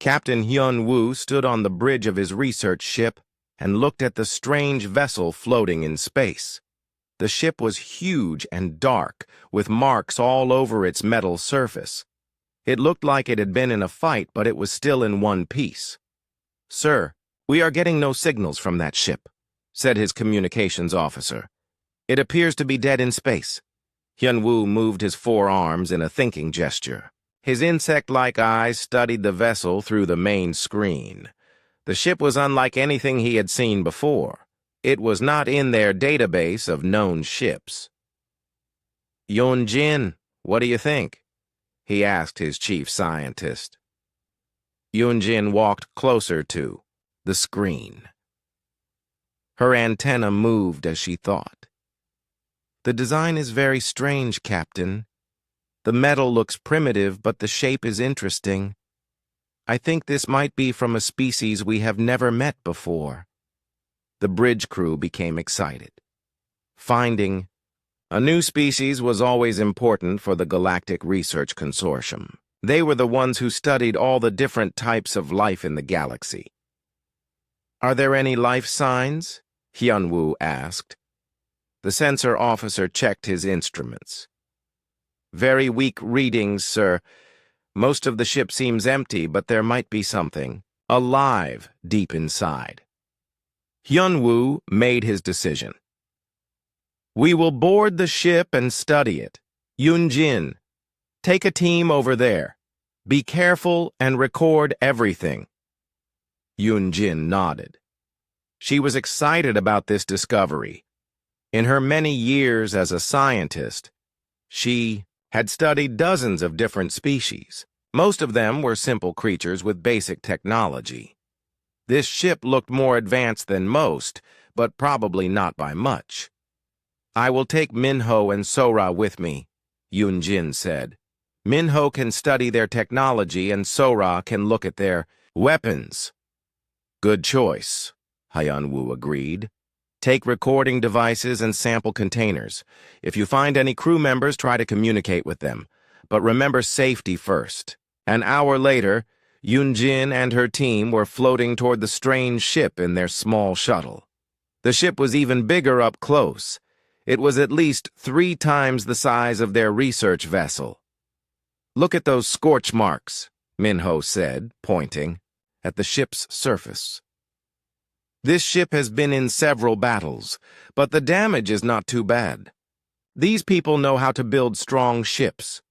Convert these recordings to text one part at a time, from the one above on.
Captain Hyun-woo stood on the bridge of his research ship and looked at the strange vessel floating in space. The ship was huge and dark, with marks all over its metal surface. It looked like it had been in a fight, but it was still in one piece. "Sir, we are getting no signals from that ship," said his communications officer. "It appears to be dead in space." Hyun-woo moved his forearms in a thinking gesture. His insect-like eyes studied the vessel through the main screen. The ship was unlike anything he had seen before. It was not in their database of known ships. "Yoon-jin, what do you think?" he asked his chief scientist. Yoon-jin walked closer to the screen. Her antenna moved as she thought. "The design is very strange, Captain. The metal looks primitive, but the shape is interesting. I think this might be from a species we have never met before." The bridge crew became excited. Finding a new species was always important for the Galactic Research Consortium. They were the ones who studied all the different types of life in the galaxy. "Are there any life signs?" Hyun-woo asked. The sensor officer checked his instruments. "Very weak readings, sir. Most of the ship seems empty, but there might be something alive deep inside." Hyun-woo made his decision. "We will board the ship and study it. Yoon-jin, take a team over there. Be careful and record everything." Yoon-jin nodded. She was excited about this discovery. In her many years as a scientist, she had studied dozens of different species. Most of them were simple creatures with basic technology. This ship looked more advanced than most, but probably not by much. "I will take Minho and Sora with me," Yoon-jin said. "Minho can study their technology and Sora can look at their weapons." "Good choice," Hyun-woo agreed. "Take recording devices and sample containers. If you find any crew members, try to communicate with them. But remember safety first." An hour later, Yoon-jin and her team were floating toward the strange ship in their small shuttle. The ship was even bigger up close. It was at least 3 times the size of their research vessel. "Look at those scorch marks," Minho said, pointing at the ship's surface. "This ship has been in several battles, but the damage is not too bad. These people know how to build strong ships."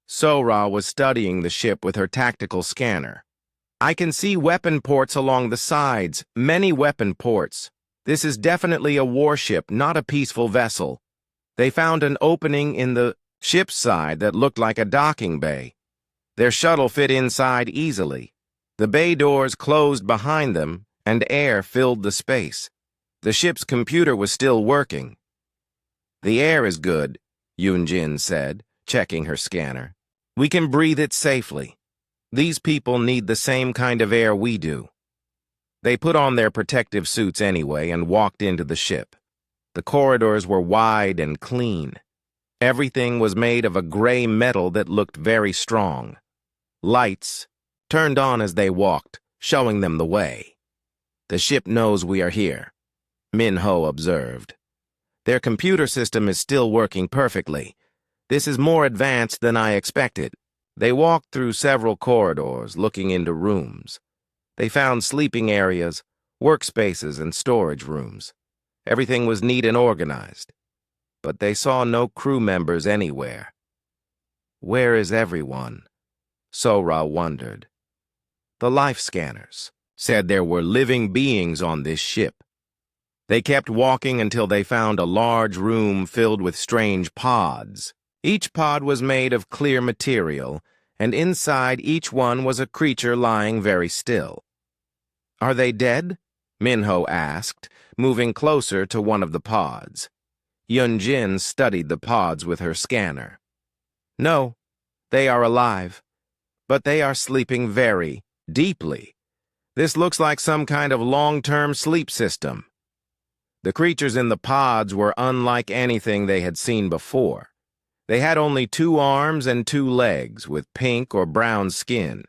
Sora was studying the ship with her tactical scanner. "I can see weapon ports along the sides, many weapon ports. This is definitely a warship, not a peaceful vessel. They found an opening in the ship's side that looked like a docking bay. Their shuttle fit inside easily. The bay doors closed behind them, and air filled the space. The ship's computer was still working." "The air is good," Yoon-jin said, checking her scanner. "We can breathe it safely. These people need the same kind of air we do." They put on their protective suits anyway and walked into the ship. The corridors were wide and clean. Everything was made of a gray metal that looked very strong. Lights turned on as they walked, showing them the way. "The ship knows we are here," Minho observed. "Their computer system is still working perfectly. This is more advanced than I expected." They walked through several corridors, looking into rooms. They found sleeping areas, workspaces, and storage rooms. Everything was neat and organized. But they saw no crew members anywhere. "Where is everyone?" Sora wondered. The life scanners said there were living beings on this ship. They kept walking until they found a large room filled with strange pods. Each pod was made of clear material, and inside each one was a creature lying very still. "Are they dead?" Minho asked, moving closer to one of the pods. Yoon-jin studied the pods with her scanner. "No, they are alive, but they are sleeping very deeply. This looks like some kind of long-term sleep system." The creatures in the pods were unlike anything they had seen before. They had only 2 arms and 2 legs, with pink or brown skin.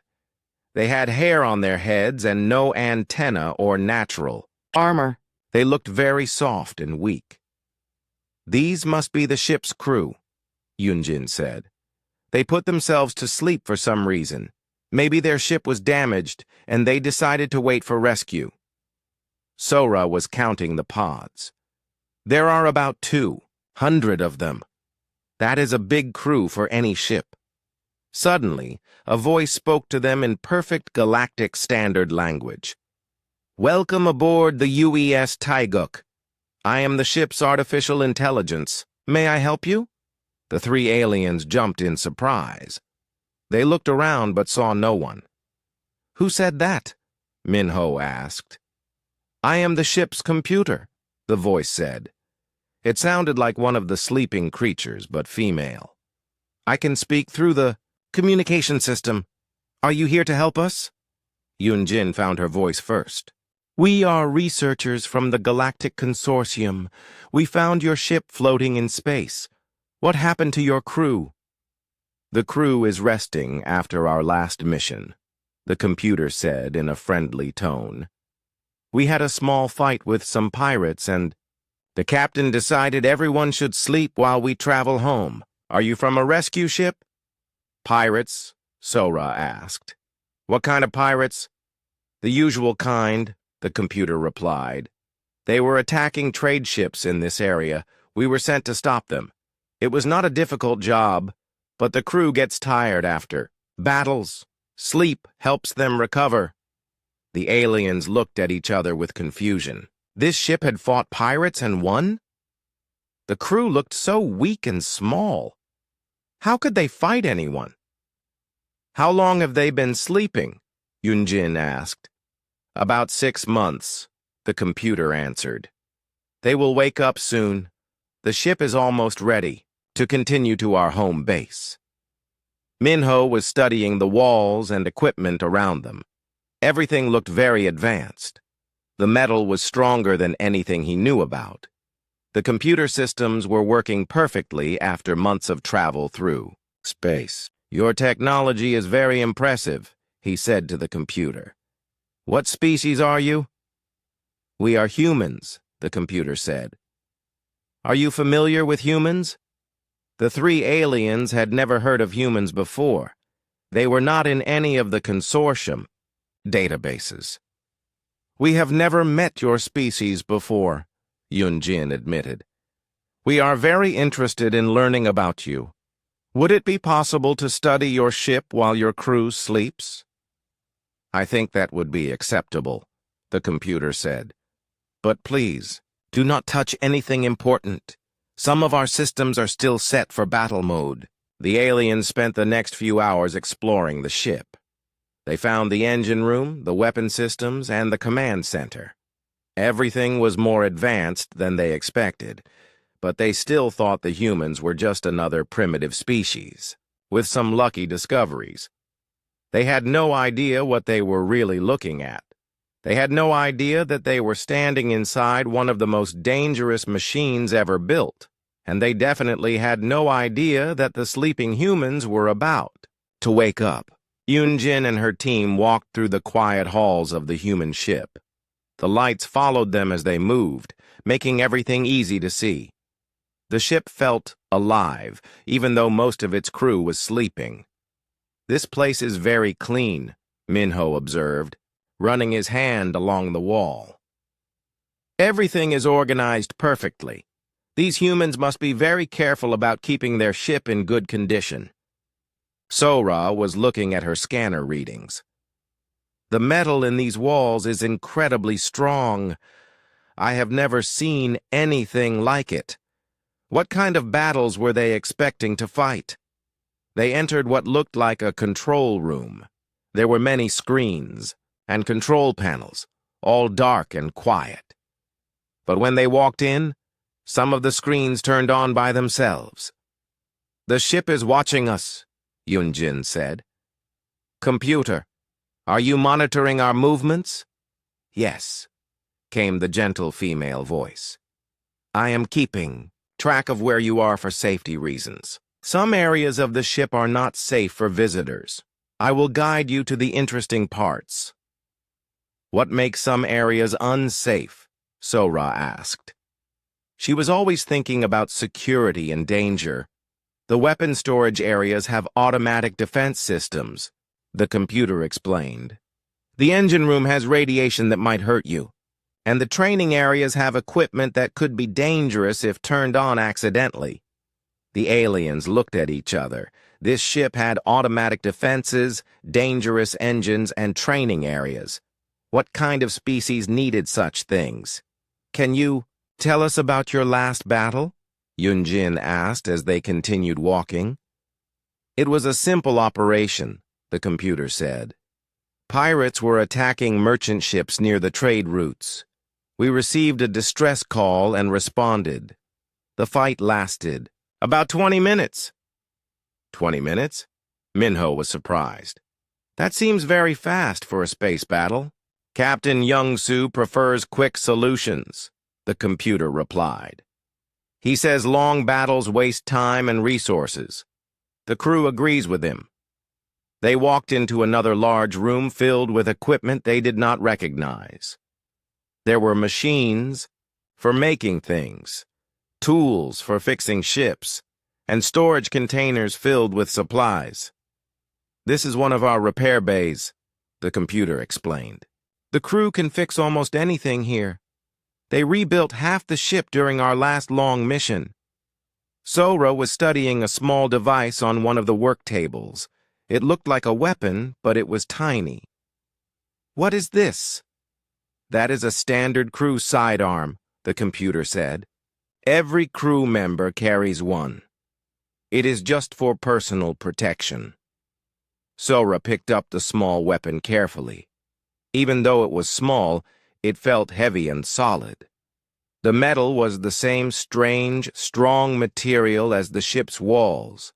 They had hair on their heads and no antenna or natural armor. They looked very soft and weak. "These must be the ship's crew," Yunjin said. "They put themselves to sleep for some reason. Maybe their ship was damaged, and they decided to wait for rescue." Sora was counting the pods. "There are about 200 of them. That is a big crew for any ship." Suddenly, a voice spoke to them in perfect galactic standard language. "Welcome aboard the UES Taiguk. I am the ship's artificial intelligence. May I help you?" The three aliens jumped in surprise. They looked around but saw no one. "Who said that?" Minho asked. "I am the ship's computer," the voice said. It sounded like one of the sleeping creatures, but female. "I can speak through the communication system. Are you here to help us?" Yunjin found her voice first. "We are researchers from the Galactic Consortium. We found your ship floating in space. What happened to your crew?" "The crew is resting after our last mission," the computer said in a friendly tone. "We had a small fight with some pirates and the captain decided everyone should sleep while we travel home. Are you from a rescue ship?" "Pirates?" Sora asked. "What kind of pirates?" "The usual kind," the computer replied. "They were attacking trade ships in this area. We were sent to stop them. It was not a difficult job, but the crew gets tired after battles. Sleep helps them recover." The aliens looked at each other with confusion. This ship had fought pirates and won? The crew looked so weak and small. How could they fight anyone? "How long have they been sleeping?" Yunjin asked. "About 6 months," the computer answered. "They will wake up soon. The ship is almost ready to continue to our home base." Minho was studying the walls and equipment around them. Everything looked very advanced. The metal was stronger than anything he knew about. The computer systems were working perfectly after months of travel through space. "Your technology is very impressive," he said to the computer. "What species are you?" "We are humans," the computer said. "Are you familiar with humans?" The three aliens had never heard of humans before. They were not in any of the consortium databases. "We have never met your species before," Yunjin admitted. "We are very interested in learning about you. Would it be possible to study your ship while your crew sleeps?" "I think that would be acceptable," the computer said. "But please, do not touch anything important. Some of our systems are still set for battle mode." The aliens spent the next few hours exploring the ship. They found the engine room, the weapon systems, and the command center. Everything was more advanced than they expected, but they still thought the humans were just another primitive species, with some lucky discoveries. They had no idea what they were really looking at. They had no idea that they were standing inside one of the most dangerous machines ever built, and they definitely had no idea that the sleeping humans were about to wake up. Yunjin and her team walked through the quiet halls of the human ship. The lights followed them as they moved, making everything easy to see. The ship felt alive, even though most of its crew was sleeping. "This place is very clean," Minho observed, running his hand along the wall. "Everything is organized perfectly. These humans must be very careful about keeping their ship in good condition." Sora was looking at her scanner readings. "The metal in these walls is incredibly strong. I have never seen anything like it. What kind of battles were they expecting to fight?" They entered what looked like a control room. There were many screens and control panels, all dark and quiet. But when they walked in, some of the screens turned on by themselves. "The ship is watching us," Yunjin said. "Computer, are you monitoring our movements?" "Yes," came the gentle female voice. "I am keeping track of where you are for safety reasons. Some areas of the ship are not safe for visitors. I will guide you to the interesting parts. What makes some areas unsafe? Sora asked. She was always thinking about security and danger. The weapon storage areas have automatic defense systems, the computer explained. The engine room has radiation that might hurt you, and the training areas have equipment that could be dangerous if turned on accidentally. The aliens looked at each other. This ship had automatic defenses, dangerous engines, and training areas. What kind of species needed such things? Can you tell us about your last battle? Yunjin asked as they continued walking. It was a simple operation, the computer said. Pirates were attacking merchant ships near the trade routes. We received a distress call and responded. The fight lasted about 20 minutes. 20 minutes? Minho was surprised. That seems very fast for a space battle. Captain Young-Soo prefers quick solutions, the computer replied. He says long battles waste time and resources. The crew agrees with him. They walked into another large room filled with equipment they did not recognize. There were machines for making things, tools for fixing ships, and storage containers filled with supplies. This is one of our repair bays, the computer explained. The crew can fix almost anything here. They rebuilt half the ship during our last long mission. Sora was studying a small device on one of the work tables. It looked like a weapon, but it was tiny. What is this? That is a standard crew sidearm, the computer said. Every crew member carries one. It is just for personal protection. Sora picked up the small weapon carefully. Even though it was small, it felt heavy and solid. The metal was the same strange, strong material as the ship's walls.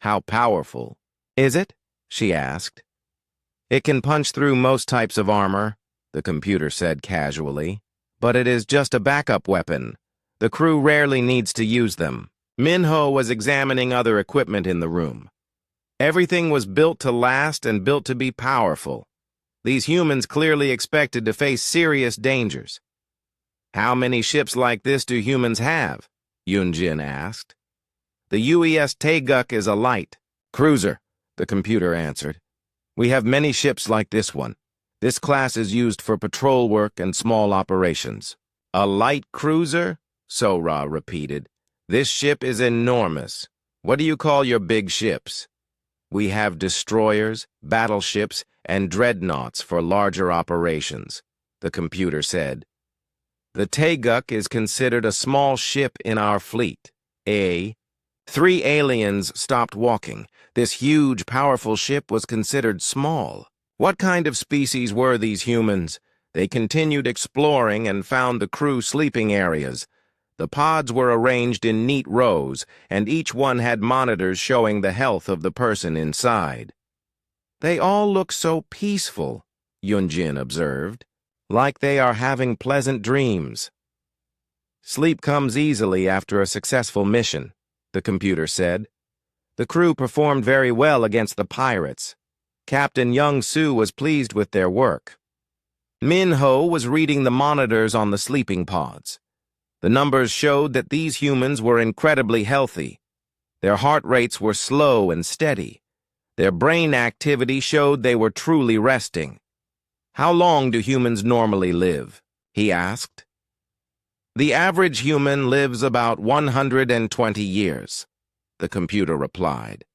How powerful is it? She asked. It can punch through most types of armor, the computer said casually, but it is just a backup weapon. The crew rarely needs to use them. Minho was examining other equipment in the room. Everything was built to last and built to be powerful. These humans clearly expected to face serious dangers. How many ships like this do humans have? Yunjin asked. The UES Taeguk is a light cruiser, the computer answered. We have many ships like this one. This class is used for patrol work and small operations. A light cruiser? Sora repeated. This ship is enormous. What do you call your big ships? We have destroyers, battleships, and dreadnoughts for larger operations, the computer said. The Taeguk is considered a small ship in our fleet. Three aliens stopped walking. This huge, powerful ship was considered small. What kind of species were these humans? They continued exploring and found the crew sleeping areas. The pods were arranged in neat rows, and each one had monitors showing the health of the person inside. They all look so peaceful, Yunjin observed, like they are having pleasant dreams. Sleep comes easily after a successful mission, the computer said. The crew performed very well against the pirates. Captain Young-Soo was pleased with their work. Minho was reading the monitors on the sleeping pods. The numbers showed that these humans were incredibly healthy. Their heart rates were slow and steady. Their brain activity showed they were truly resting. How long do humans normally live? He asked. The average human lives about 120 years, the computer replied.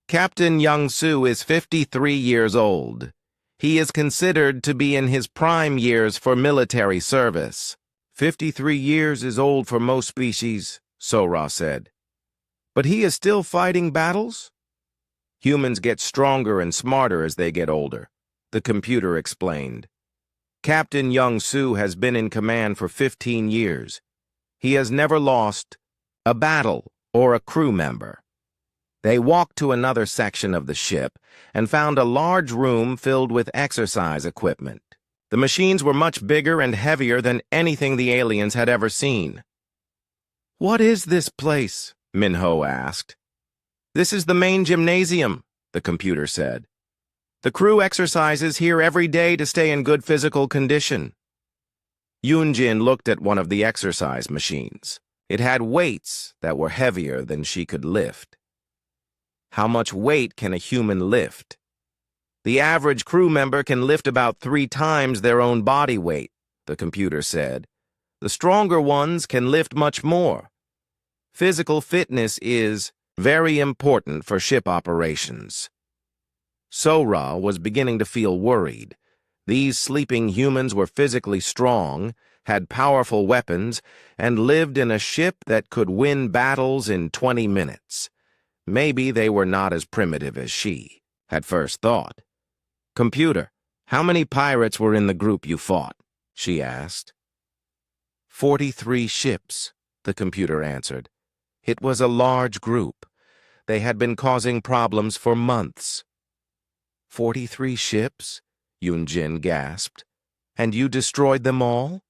Captain Young-Soo is 53 years old. He is considered to be in his prime years for military service. 53 years is old for most species, Sora said. But he is still fighting battles? Humans get stronger and smarter as they get older, the computer explained. Captain Young-Soo has been in command for 15 years. He has never lost a battle or a crew member. They walked to another section of the ship and found a large room filled with exercise equipment. The machines were much bigger and heavier than anything the aliens had ever seen. What is this place? Minho asked. This is the main gymnasium, the computer said. The crew exercises here every day to stay in good physical condition. Yunjin looked at one of the exercise machines. It had weights that were heavier than she could lift. How much weight can a human lift? The average crew member can lift about 3 times their own body weight, the computer said. The stronger ones can lift much more. Physical fitness is very important for ship operations. Sora was beginning to feel worried. These sleeping humans were physically strong, had powerful weapons, and lived in a ship that could win battles in 20 minutes. Maybe they were not as primitive as she had first thought. Computer, how many pirates were in the group you fought? She asked. 43 ships, the computer answered. It was a large group. They had been causing problems for months. 43 ships? Yunjin gasped. And you destroyed them all?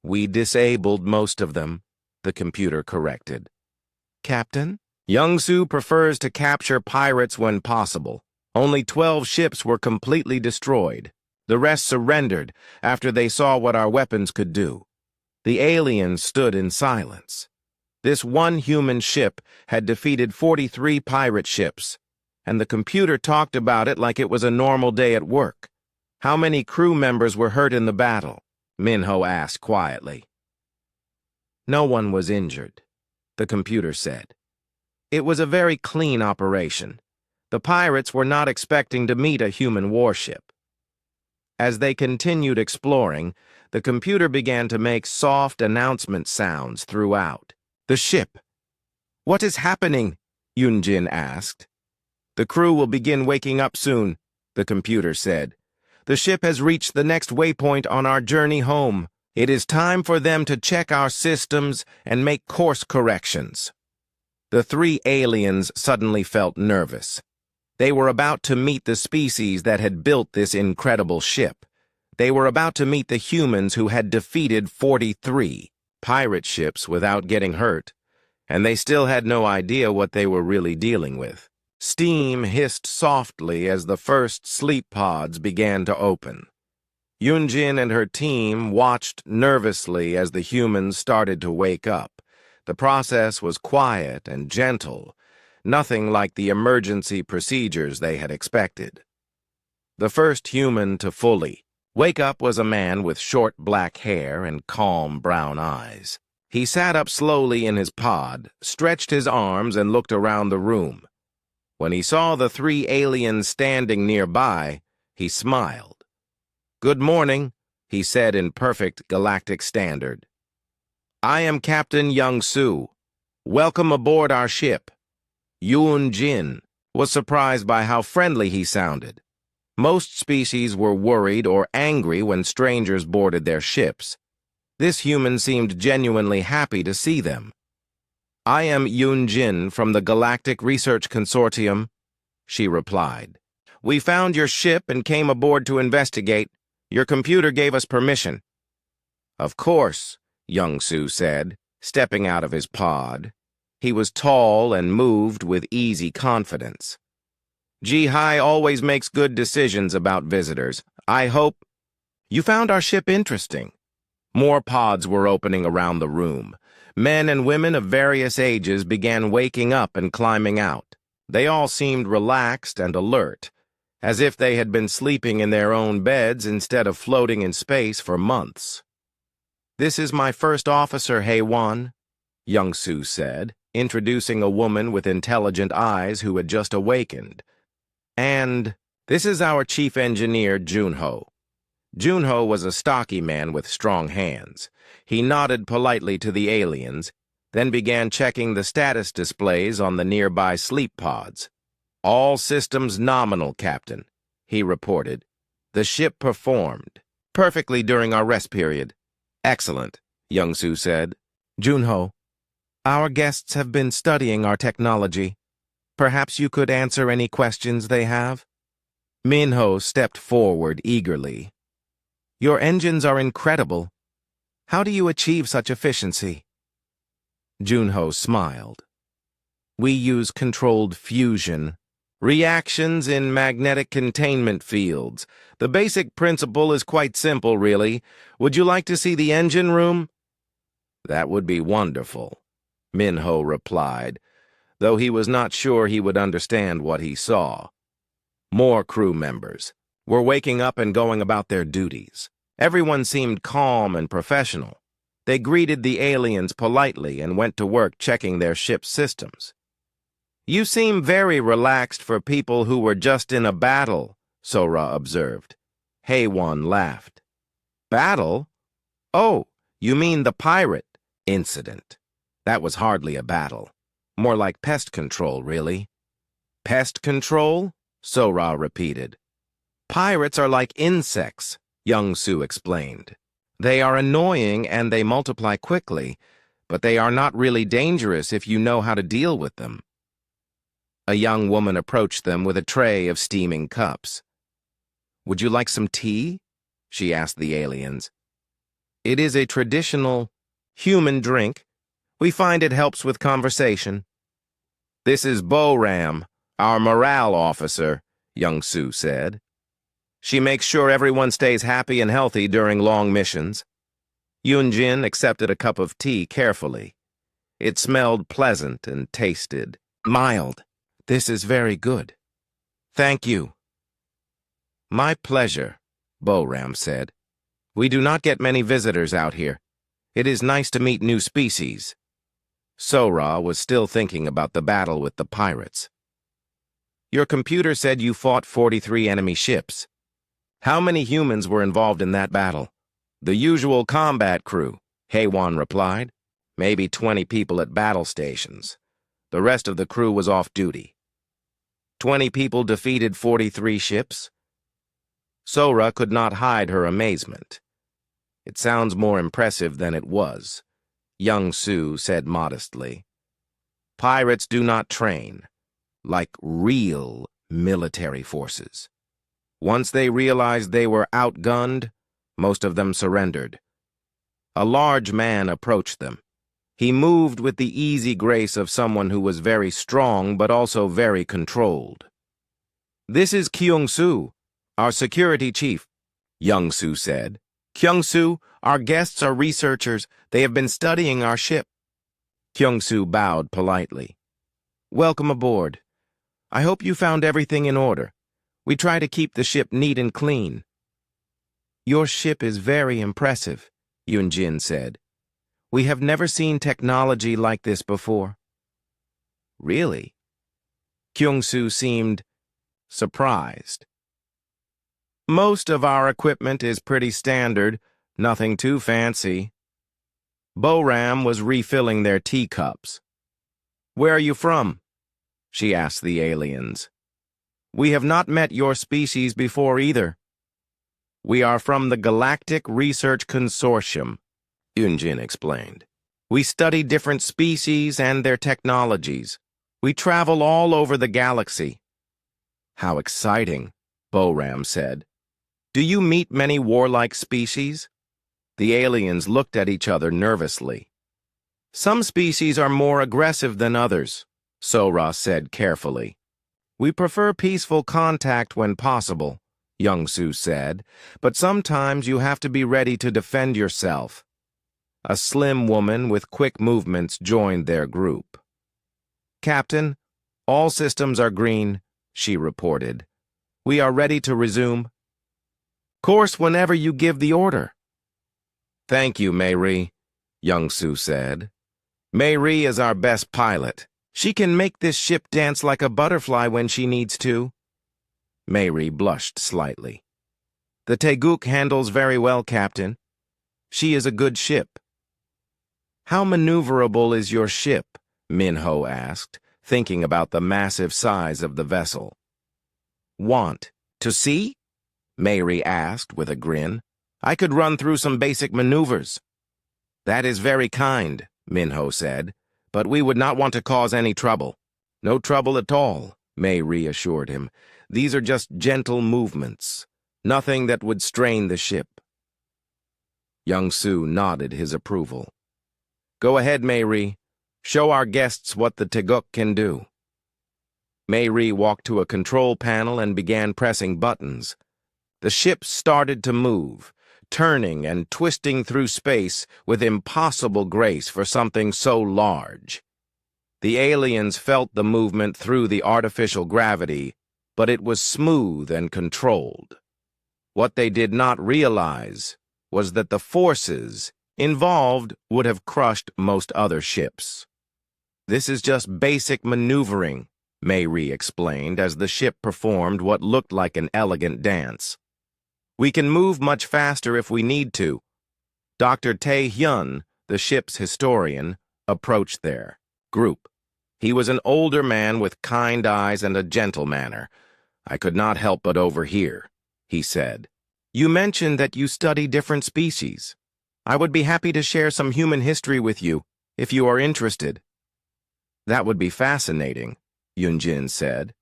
We disabled most of them, the computer corrected. Captain? Youngsu prefers to capture pirates when possible. Only 12 ships were completely destroyed. The rest surrendered after they saw what our weapons could do. The aliens stood in silence. This one human ship had defeated 43 pirate ships, and the computer talked about it like it was a normal day at work. How many crew members were hurt in the battle? Minho asked quietly. No one was injured, the computer said. It was a very clean operation. The pirates were not expecting to meet a human warship. As they continued exploring, the computer began to make soft announcement sounds throughout. The ship. What is happening? Yunjin asked. The crew will begin waking up soon, the computer said. The ship has reached the next waypoint on our journey home. It is time for them to check our systems and make course corrections. The 3 aliens suddenly felt nervous. They were about to meet the species that had built this incredible ship. They were about to meet the humans who had defeated 43 pirate ships without getting hurt, and they still had no idea what they were really dealing with. Steam hissed softly as the first sleep pods began to open. Yunjin and her team watched nervously as the humans started to wake up. The process was quiet and gentle, nothing like the emergency procedures they had expected. The first human to fully wake up was a man with short black hair and calm brown eyes. He sat up slowly in his pod, stretched his arms, and looked around the room. When he saw the 3 aliens standing nearby, he smiled. "Good morning," he said in perfect galactic standard. "I am Captain Youngsu. Welcome aboard our ship." Yunjin was surprised by how friendly he sounded. Most species were worried or angry when strangers boarded their ships. This human seemed genuinely happy to see them. "I am Yunjin from the Galactic Research Consortium," she replied. "We found your ship and came aboard to investigate. Your computer gave us permission." "Of course," Youngsu said, stepping out of his pod. He was tall and moved with easy confidence. "Ji-Hai always makes good decisions about visitors. I hope—" "You found our ship interesting." More pods were opening around the room. Men and women of various ages began waking up and climbing out. They all seemed relaxed and alert, as if they had been sleeping in their own beds instead of floating in space for months. "This is my first officer, Hei-Wan," Youngsu said, introducing a woman with intelligent eyes who had just awakened. "And this is our chief engineer, Junho." Junho was a stocky man with strong hands. He nodded politely to the aliens, then began checking the status displays on the nearby sleep pods. "All systems nominal, Captain," he reported. "The ship performed perfectly during our rest period." "Excellent," Youngsu said. "Junho, our guests have been studying our technology. Perhaps you could answer any questions they have?" Minho stepped forward eagerly. "Your engines are incredible. How do you achieve such efficiency?" Junho smiled. "We use controlled fusion, Reactions in magnetic containment fields. The basic principle is quite simple, really. Would you like to see the engine room? That would be wonderful, Minho replied, though he was not sure he would understand what he saw. More crew members were waking up and going about their duties. Everyone seemed calm and professional. They greeted the aliens politely and went to work checking their ship's systems. "You seem very relaxed for people who were just in a battle," Sora observed. Haywan laughed. "Battle? Oh, you mean the pirate incident. That was hardly a battle. More like pest control, really." "Pest control?" Sora repeated. "Pirates are like insects," Young-Soo explained. "They are annoying and they multiply quickly, but they are not really dangerous if you know how to deal with them." A young woman approached them with a tray of steaming cups. "Would you like some tea?" she asked the aliens. "It is a traditional human drink. We find it helps with conversation." "This is Bo-Ram, our morale officer," Young-Soo said. "She makes sure everyone stays happy and healthy during long missions." Yunjin accepted a cup of tea carefully. It smelled pleasant and tasted mild. "This is very good. Thank you." "My pleasure," Bo-Ram said. "We do not get many visitors out here. It is nice to meet new species." Sora was still thinking about the battle with the pirates. "Your computer said you fought 43 enemy ships. How many humans were involved in that battle?" "The usual combat crew," Haywan replied. "Maybe 20 people at battle stations. The rest of the crew was off duty." 20 people defeated 43 ships? Sora could not hide her amazement. "It sounds more impressive than it was," Young-Soo said modestly. "Pirates do not train like real military forces. Once they realized they were outgunned, most of them surrendered." A large man approached them. He moved with the easy grace of someone who was very strong but also very controlled. "This is Kyung-Soo, our security chief," Young-Soo said. "Kyung-Soo, our guests are researchers. They have been studying our ship." Kyung-Soo bowed politely. "Welcome aboard. I hope you found everything in order. We try to keep the ship neat and clean." "Your ship is very impressive," Yunjin said. "We have never seen technology like this before." "Really?" Kyung-Soo seemed surprised. "Most of our equipment is pretty standard, nothing too fancy." Bo-Ram was refilling their teacups. "Where are you from?" she asked the aliens. "We have not met your species before either." "We are from the Galactic Research Consortium," Yunjin explained. "We study different species and their technologies. We travel all over the galaxy." "How exciting," Bo-Ram said. "Do you meet many warlike species?" The aliens looked at each other nervously. "Some species are more aggressive than others," Sora said carefully. "We prefer peaceful contact when possible," Young-Soo said, "but sometimes you have to be ready to defend yourself." A slim woman with quick movements joined their group. "Captain, all systems are green," she reported. "We are ready to resume." "Course whenever you give the order." "Thank you, Mei-Ri," Young-Soo said. "Mei-Ri is our best pilot. She can make this ship dance like a butterfly when she needs to." Mei-Ri blushed slightly. "The Taeguk handles very well, Captain. She is a good ship." "How maneuverable is your ship?" Minho asked, thinking about the massive size of the vessel. "Want to see?" Mei-Ri asked with a grin. "I could run through some basic maneuvers." "That is very kind," Minho said, "but we would not want to cause any trouble." "No trouble at all," Mei-Ri assured him. "These are just gentle movements. Nothing that would strain the ship." Young-Soo nodded his approval. "Go ahead, Mei-Ri. Show our guests what the Taeguk can do." Mayri walked to a control panel and began pressing buttons. The ship started to move, turning and twisting through space with impossible grace for something so large. The aliens felt the movement through the artificial gravity, but it was smooth and controlled. What they did not realize was that the forces involved would have crushed most other ships. "This is just basic maneuvering," Mayri explained as the ship performed what looked like an elegant dance. "We can move much faster if we need to." Dr. Tae-hyun, the ship's historian, approached their group. He was an older man with kind eyes and a gentle manner. "I could not help but overhear," he said. "You mentioned that you study different species. I would be happy to share some human history with you, if you are interested." "That would be fascinating," Yunjin said.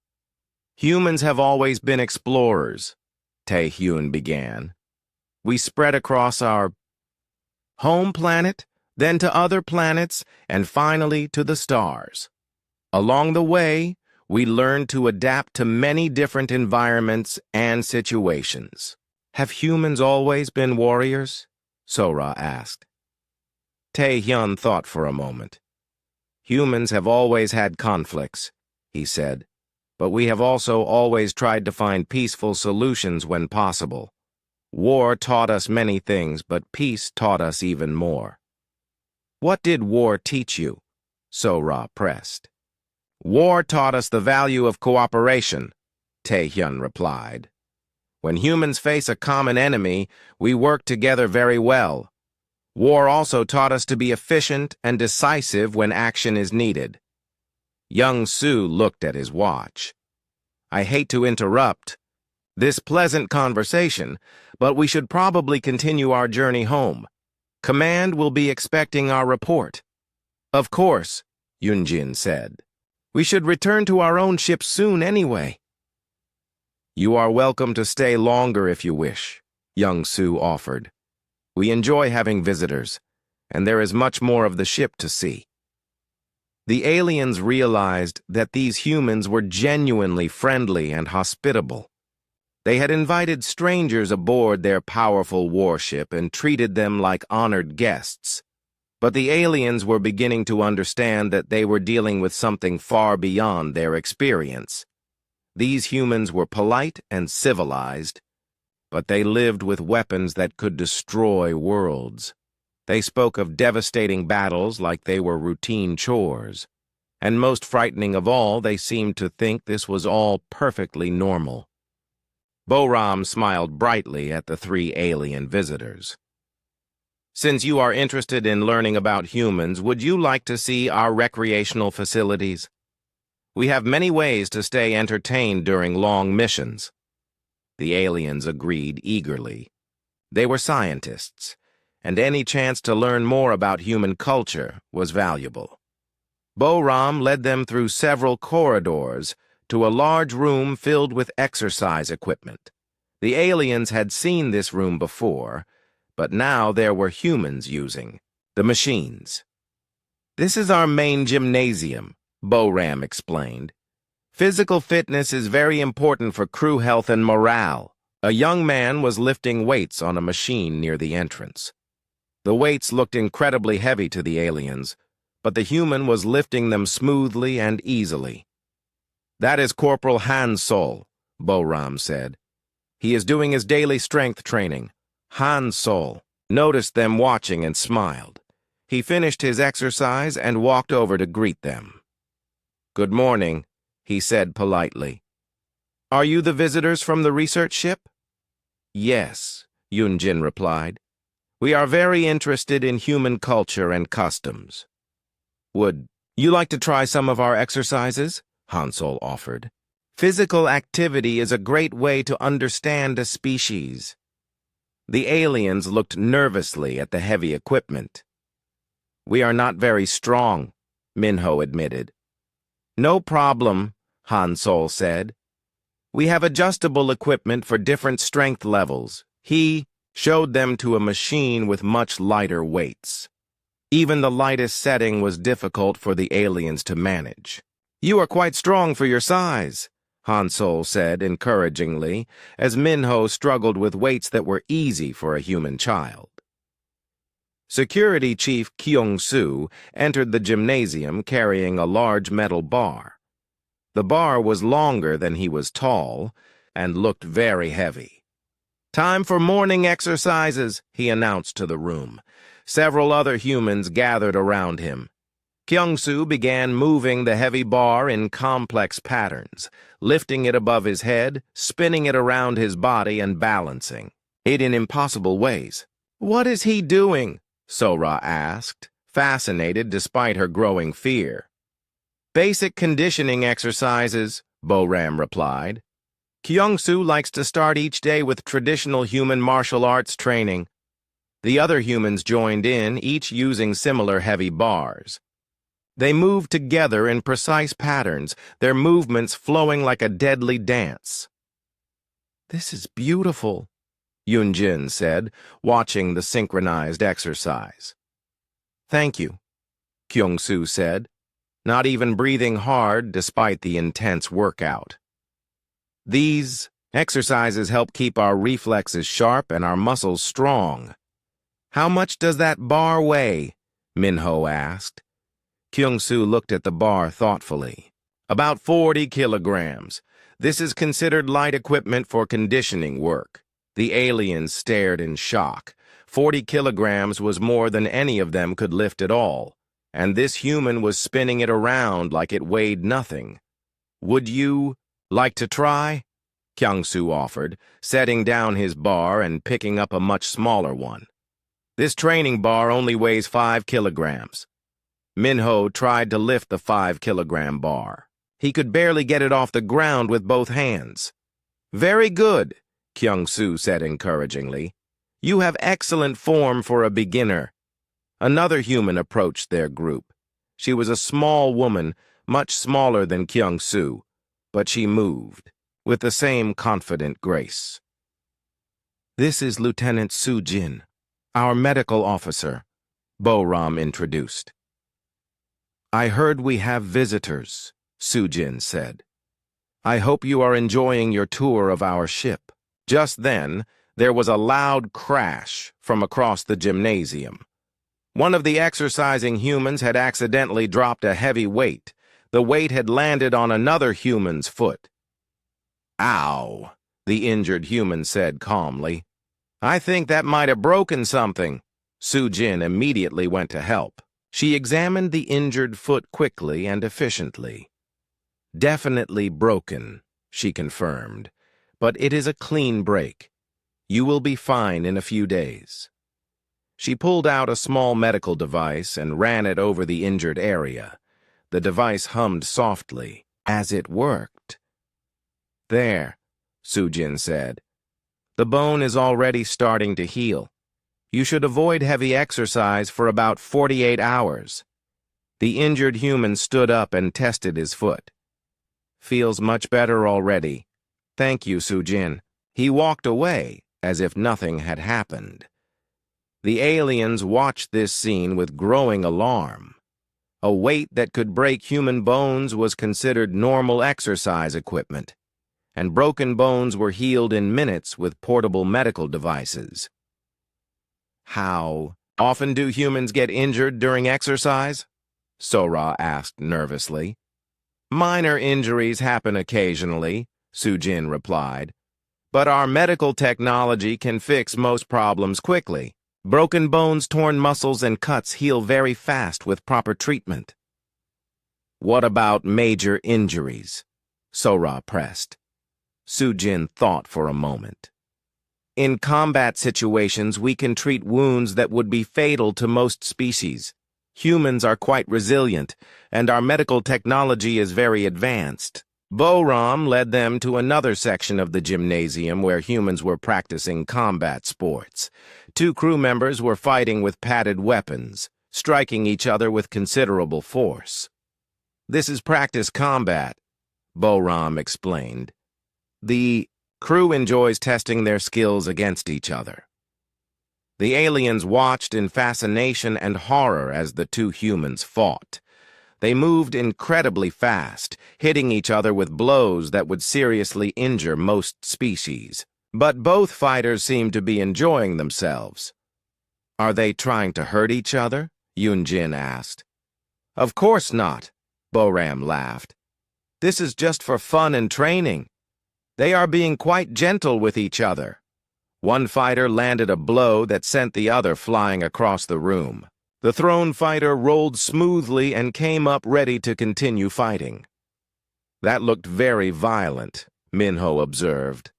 "Humans have always been explorers," Tae-hyun began. "We spread across our home planet, then to other planets, and finally to the stars. Along the way, we learned to adapt to many different environments and situations." "Have humans always been warriors?" Sora asked. Tae-hyun thought for a moment. "Humans have always had conflicts," he said, "but we have also always tried to find peaceful solutions when possible. War taught us many things, but peace taught us even more." "What did war teach you?" Sora pressed. "War taught us the value of cooperation," Tae-hyun replied. "When humans face a common enemy, we work together very well. War also taught us to be efficient and decisive when action is needed." Young Su looked at his watch. "I hate to interrupt this pleasant conversation, but we should probably continue our journey home. Command will be expecting our report." "Of course," Yunjin said. "We should return to our own ship soon anyway." "You are welcome to stay longer if you wish," Young Su offered. "We enjoy having visitors, and there is much more of the ship to see." The aliens realized that these humans were genuinely friendly and hospitable. They had invited strangers aboard their powerful warship and treated them like honored guests. But the aliens were beginning to understand that they were dealing with something far beyond their experience. These humans were polite and civilized, but they lived with weapons that could destroy worlds. They spoke of devastating battles like they were routine chores. And most frightening of all, they seemed to think this was all perfectly normal. Boram smiled brightly at the three alien visitors. "Since you are interested in learning about humans, would you like to see our recreational facilities? We have many ways to stay entertained during long missions." The aliens agreed eagerly. They were scientists, and any chance to learn more about human culture was valuable. Boram led them through several corridors to a large room filled with exercise equipment. The aliens had seen this room before, but now there were humans using the machines. "This is our main gymnasium," Boram explained. "Physical fitness is very important for crew health and morale." A young man was lifting weights on a machine near the entrance. The weights looked incredibly heavy to the aliens, but the human was lifting them smoothly and easily. "That is Corporal Han Sol," Boram said. "He is doing his daily strength training." Han Sol noticed them watching and smiled. He finished his exercise and walked over to greet them. "Good morning," he said politely. "Are you the visitors from the research ship?" "Yes," Yunjin replied. "We are very interested in human culture and customs." "Would you like to try some of our exercises?" Hansol offered. "Physical activity is a great way to understand a species." The aliens looked nervously at the heavy equipment. "We are not very strong," Minho admitted. "No problem," Hansol said. "We have adjustable equipment for different strength levels." He showed them to a machine with much lighter weights. Even the lightest setting was difficult for the aliens to manage. You are quite strong for your size, Hansol said encouragingly, as Minho struggled with weights that were easy for a human child. Security Chief Kyung-soo entered the gymnasium carrying a large metal bar. The bar was longer than he was tall and looked very heavy. "Time for morning exercises," he announced to the room. Several other humans gathered around him. Kyung-soo began moving the heavy bar in complex patterns, lifting it above his head, spinning it around his body, and balancing it in impossible ways. "What is he doing?" Sora asked, fascinated despite her growing fear. "Basic conditioning exercises," Boram replied. "Kyung-soo likes to start each day with traditional human martial arts training." The other humans joined in, each using similar heavy bars. They moved together in precise patterns, their movements flowing like a deadly dance. "This is beautiful," Yunjin said, watching the synchronized exercise. "Thank you," Kyung-soo said, not even breathing hard despite the intense workout. "These exercises help keep our reflexes sharp and our muscles strong." "How much does that bar weigh?" Minho asked. Kyung-soo looked at the bar thoughtfully. "About 40 kilograms. This is considered light equipment for conditioning work." The aliens stared in shock. 40 kilograms was more than any of them could lift at all, and this human was spinning it around like it weighed nothing. "Would you like to try?" Kyung-soo offered, setting down his bar and picking up a much smaller one. "This training bar only weighs 5 kilograms. Minho tried to lift the 5-kilogram bar. He could barely get it off the ground with both hands. "Very good," Kyung-soo said encouragingly. "You have excellent form for a beginner." Another human approached their group. She was a small woman, much smaller than Kyung-soo, but she moved with the same confident grace. "This is Lieutenant Soo-jin, our medical officer," Boram introduced. "I heard we have visitors," Soo-jin said. "I hope you are enjoying your tour of our ship." Just then, there was a loud crash from across the gymnasium. One of the exercising humans had accidentally dropped a heavy weight. The weight had landed on another human's foot. "Ow," the injured human said calmly. "I think that might have broken something." Soo-jin immediately went to help. She examined the injured foot quickly and efficiently. "Definitely broken," she confirmed, "but it is a clean break. You will be fine in a few days." She pulled out a small medical device and ran it over the injured area. The device hummed softly as it worked. "There," Soo-jin said. "The bone is already starting to heal. You should avoid heavy exercise for about 48 hours. The injured human stood up and tested his foot. "Feels much better already. Thank you, Soo-jin." He walked away as if nothing had happened. The aliens watched this scene with growing alarm. A weight that could break human bones was considered normal exercise equipment, and broken bones were healed in minutes with portable medical devices. "How often do humans get injured during exercise?" Sora asked nervously. "Minor injuries happen occasionally," Soo-jin replied. "But our medical technology can fix most problems quickly. Broken bones, torn muscles, and cuts heal very fast with proper treatment." "What about major injuries?" Sora pressed. Soo-jin thought for a moment. "In combat situations, we can treat wounds that would be fatal to most species. Humans are quite resilient, and our medical technology is very advanced." Boram led them to another section of the gymnasium where humans were practicing combat sports. 2 crew members were fighting with padded weapons, striking each other with considerable force. "This is practice combat," Boram explained. "The crew enjoys testing their skills against each other." The aliens watched in fascination and horror as the 2 humans fought. They moved incredibly fast, hitting each other with blows that would seriously injure most species. But both fighters seemed to be enjoying themselves. "Are they trying to hurt each other?" Yunjin asked. "Of course not," Boram laughed. "This is just for fun and training. They are being quite gentle with each other." One fighter landed a blow that sent the other flying across the room. The thrown fighter rolled smoothly and came up ready to continue fighting. "That looked very violent," Minho observed.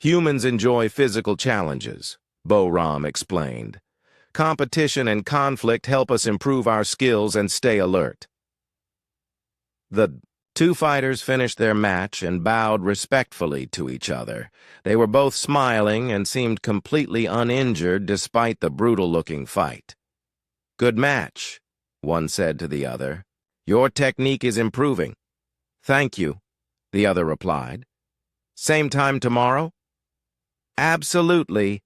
"Humans enjoy physical challenges," Boram explained. "Competition and conflict help us improve our skills and stay alert." The two fighters finished their match and bowed respectfully to each other. They were both smiling and seemed completely uninjured despite the brutal-looking fight. "Good match," one said to the other. "Your technique is improving." "Thank you," the other replied. "Same time tomorrow?" "Absolutely."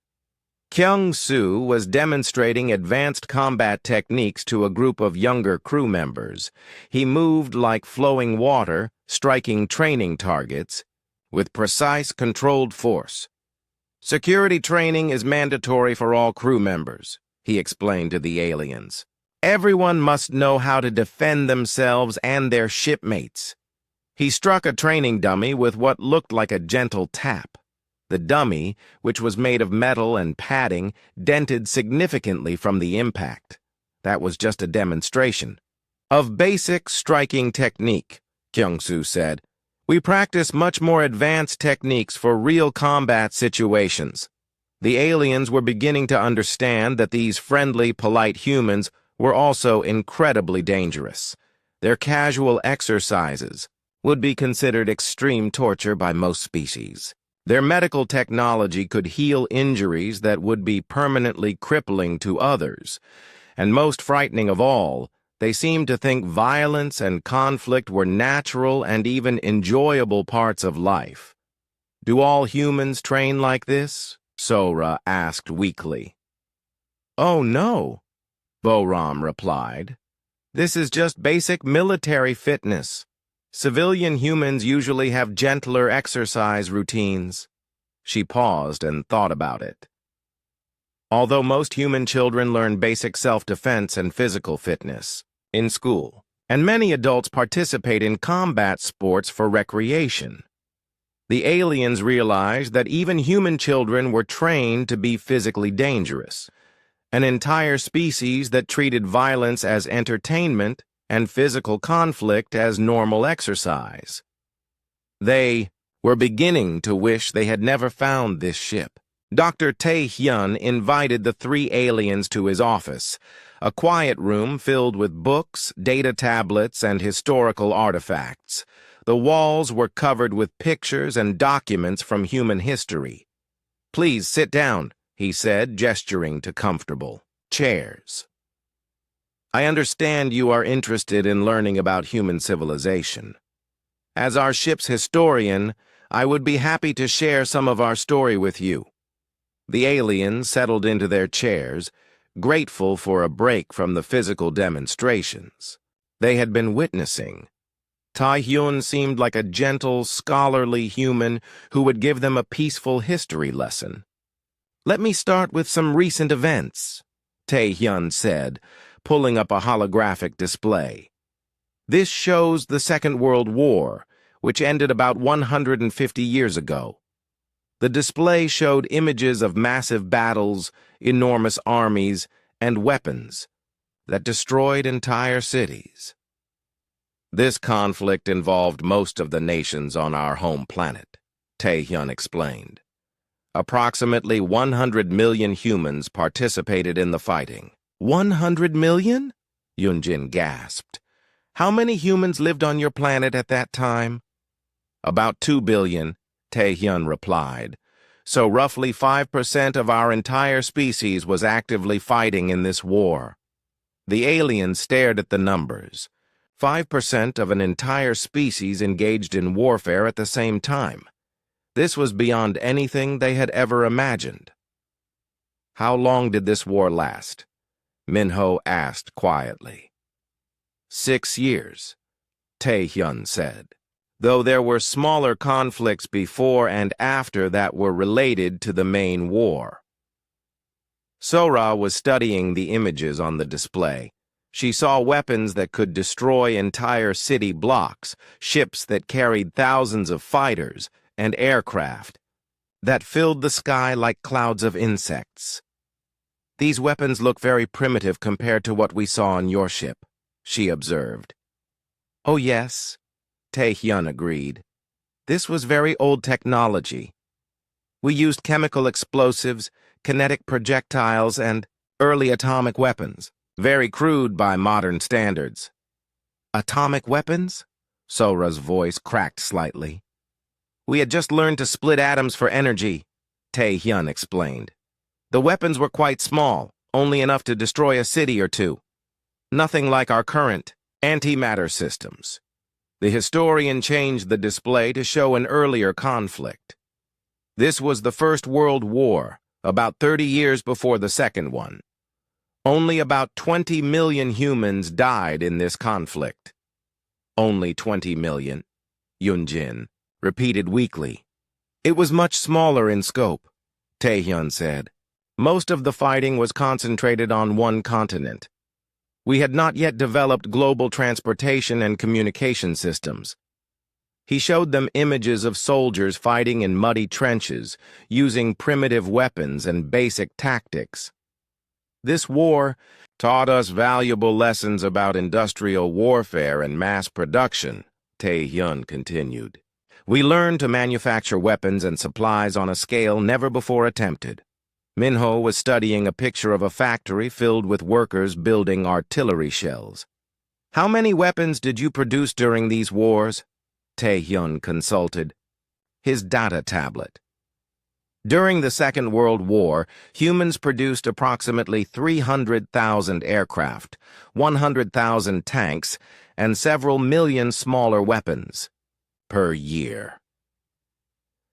Kyung-soo was demonstrating advanced combat techniques to a group of younger crew members. He moved like flowing water, striking training targets with precise, controlled force. "Security training is mandatory for all crew members," he explained to the aliens. "Everyone must know how to defend themselves and their shipmates." He struck a training dummy with what looked like a gentle tap. The dummy, which was made of metal and padding, dented significantly from the impact. That was just a demonstration of basic striking technique, Kyung-soo said. "We practice much more advanced techniques for real combat situations." The aliens were beginning to understand that these friendly, polite humans were also incredibly dangerous. Their casual exercises would be considered extreme torture by most species. Their medical technology could heal injuries that would be permanently crippling to others. And most frightening of all, they seemed to think violence and conflict were natural and even enjoyable parts of life. "Do all humans train like this?" Sora asked weakly. "Oh no," Boram replied. "This is just basic military fitness. Civilian humans usually have gentler exercise routines." She paused and thought about it. "Although most human children learn basic self-defense and physical fitness in school, and many adults participate in combat sports for recreation, the aliens realized that even human children were trained to be physically dangerous, an entire species that treated violence as entertainment and physical conflict as normal exercise. They were beginning to wish they had never found this ship. Dr. Tae-hyun invited the three aliens to his office, a quiet room filled with books, data tablets, and historical artifacts. The walls were covered with pictures and documents from human history. "Please sit down," he said, gesturing to comfortable chairs. "I understand you are interested in learning about human civilization. As our ship's historian, I would be happy to share some of our story with you." The aliens settled into their chairs, grateful for a break from the physical demonstrations they had been witnessing. Tae-hyun seemed like a gentle, scholarly human who would give them a peaceful history lesson. "Let me start with some recent events," Tae-hyun said, pulling up a holographic display. "This shows the Second World War, which ended about 150 years ago. The display showed images of massive battles, enormous armies, and weapons that destroyed entire cities. This conflict involved most of the nations on our home planet," Tae-hyun explained. "Approximately 100 million humans participated in the fighting." 100 million? Yunjin gasped. "How many humans lived on your planet at that time?" "About 2 billion, Tae-hyun replied. "So roughly 5% of our entire species was actively fighting in this war." The aliens stared at the numbers. 5% of an entire species engaged in warfare at the same time. This was beyond anything they had ever imagined. "How long did this war last?" Minho asked quietly. 6 years, Tae-hyun said, though there were smaller conflicts before and after that were related to the main war. Sora was studying the images on the display. She saw weapons that could destroy entire city blocks, ships that carried thousands of fighters, and aircraft that filled the sky like clouds of insects. "These weapons look very primitive compared to what we saw on your ship," she observed. "Oh yes," Tae-hyun agreed. "This was very old technology. We used chemical explosives, kinetic projectiles, and early atomic weapons. Very crude by modern standards." "Atomic weapons?" Sora's voice cracked slightly. "We had just learned to split atoms for energy," Tae-hyun explained. "The weapons were quite small, only enough to destroy a city or two. Nothing like our current antimatter systems." The historian changed the display to show an earlier conflict. This was the First World War, about 30 years before the second one. Only about 20 million humans died in this conflict. "Only 20 million, Yoonjin repeated weakly. "It was much smaller in scope," Tae-hyun said. "Most of the fighting was concentrated on one continent. We had not yet developed global transportation and communication systems." He showed them images of soldiers fighting in muddy trenches, using primitive weapons and basic tactics. "This war taught us valuable lessons about industrial warfare and mass production," Tae-hyun continued. "We learned to manufacture weapons and supplies on a scale never before attempted." Minho was studying a picture of a factory filled with workers building artillery shells. "How many weapons did you produce during these wars?" Tae-hyun consulted his data tablet. "During the Second World War, humans produced approximately 300,000 aircraft, 100,000 tanks, and several million smaller weapons per year."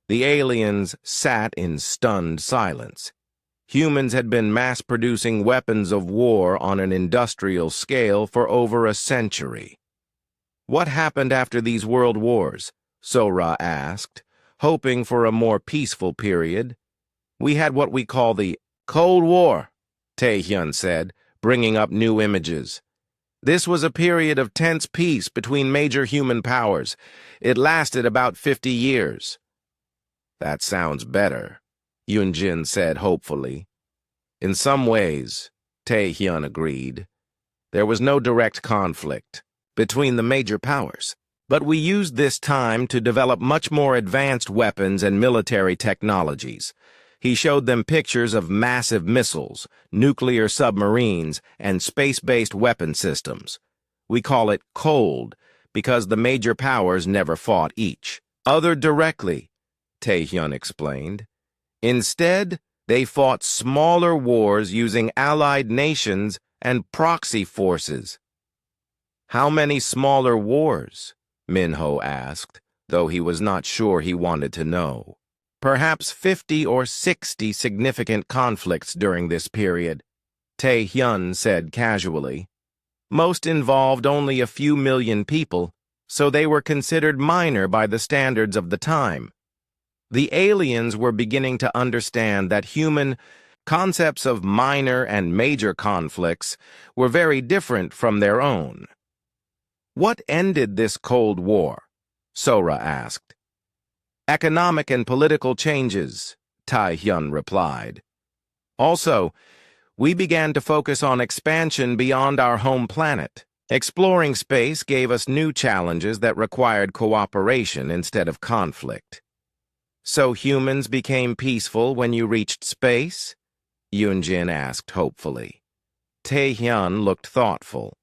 The aliens sat in stunned silence. Humans had been mass-producing weapons of war on an industrial scale for over a century. "What happened after these world wars?" Sora asked, hoping for a more peaceful period. "We had what we call the Cold War," Tae-hyun said, bringing up new images. "This was a period of tense peace between major human powers. It lasted about 50 years. "That sounds better," Yoonjin said hopefully. "In some ways," Tae-hyun agreed. "There was no direct conflict between the major powers, but we used this time to develop much more advanced weapons and military technologies." He showed them pictures of massive missiles, nuclear submarines, and space-based weapon systems. "We call it cold because the major powers never fought each other directly," Tae-hyun explained. "Instead, they fought smaller wars using allied nations and proxy forces." "How many smaller wars?" Minho asked, though he was not sure he wanted to know. "Perhaps 50 or 60 significant conflicts during this period," Tae-hyun said casually. "Most involved only a few million people, so they were considered minor by the standards of the time. The aliens were beginning to understand that human concepts of minor and major conflicts were very different from their own." "What ended this Cold War?" Sora asked. "Economic and political changes," Tae-hyun replied. "Also, we began to focus on expansion beyond our home planet. Exploring space gave us new challenges that required cooperation instead of conflict." "So humans became peaceful when you reached space?" Yoonjin asked hopefully. Tae-hyun looked thoughtful.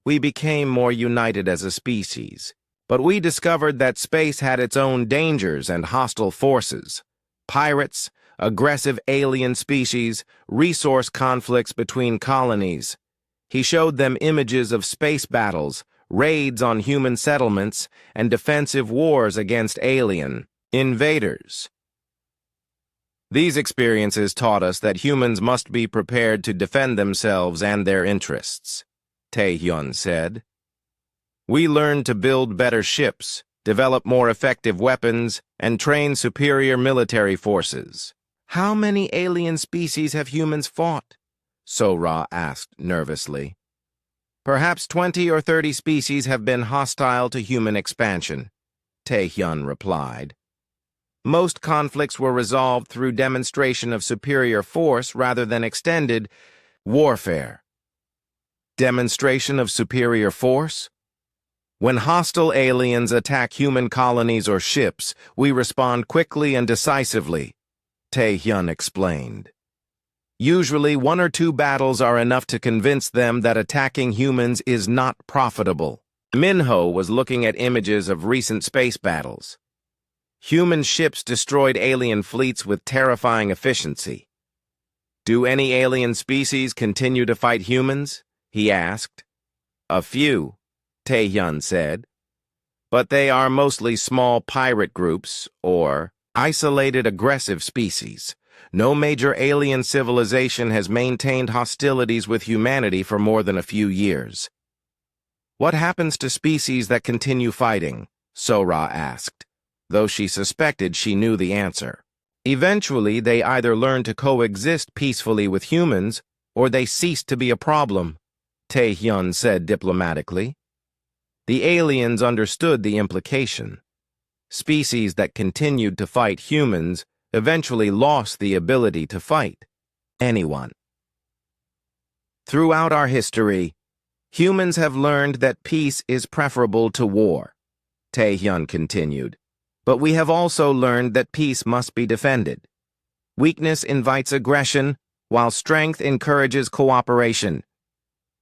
"We became more united as a species, but we discovered that space had its own dangers and hostile forces. Pirates, aggressive alien species, resource conflicts between colonies." He showed them images of space battles, raids on human settlements, and defensive wars against alien invaders. "These experiences taught us that humans must be prepared to defend themselves and their interests." Tae-hyun said. We learned to build better ships, develop more effective weapons, and train superior military forces. How many alien species have humans fought? So-ra asked nervously. Perhaps 20 or 30 species have been hostile to human expansion, Tae-hyun replied. Most conflicts were resolved through demonstration of superior force rather than extended warfare. Demonstration of superior force? When hostile aliens attack human colonies or ships, we respond quickly and decisively, Tae-hyun explained. Usually, 1 or 2 battles are enough to convince them that attacking humans is not profitable. Minho was looking at images of recent space battles. Human ships destroyed alien fleets with terrifying efficiency. Do any alien species continue to fight humans? He asked. A few, Tae-hyun said. But they are mostly small pirate groups or isolated aggressive species. No major alien civilization has maintained hostilities with humanity for more than a few years. What happens to species that continue fighting? So-ra asked, though she suspected she knew the answer. Eventually, they either learn to coexist peacefully with humans, or they cease to be a problem, Tae-hyun said diplomatically. The aliens understood the implication. Species that continued to fight humans eventually lost the ability to fight anyone. Throughout our history, humans have learned that peace is preferable to war, Tae-hyun continued. But we have also learned that peace must be defended. Weakness invites aggression, while strength encourages cooperation.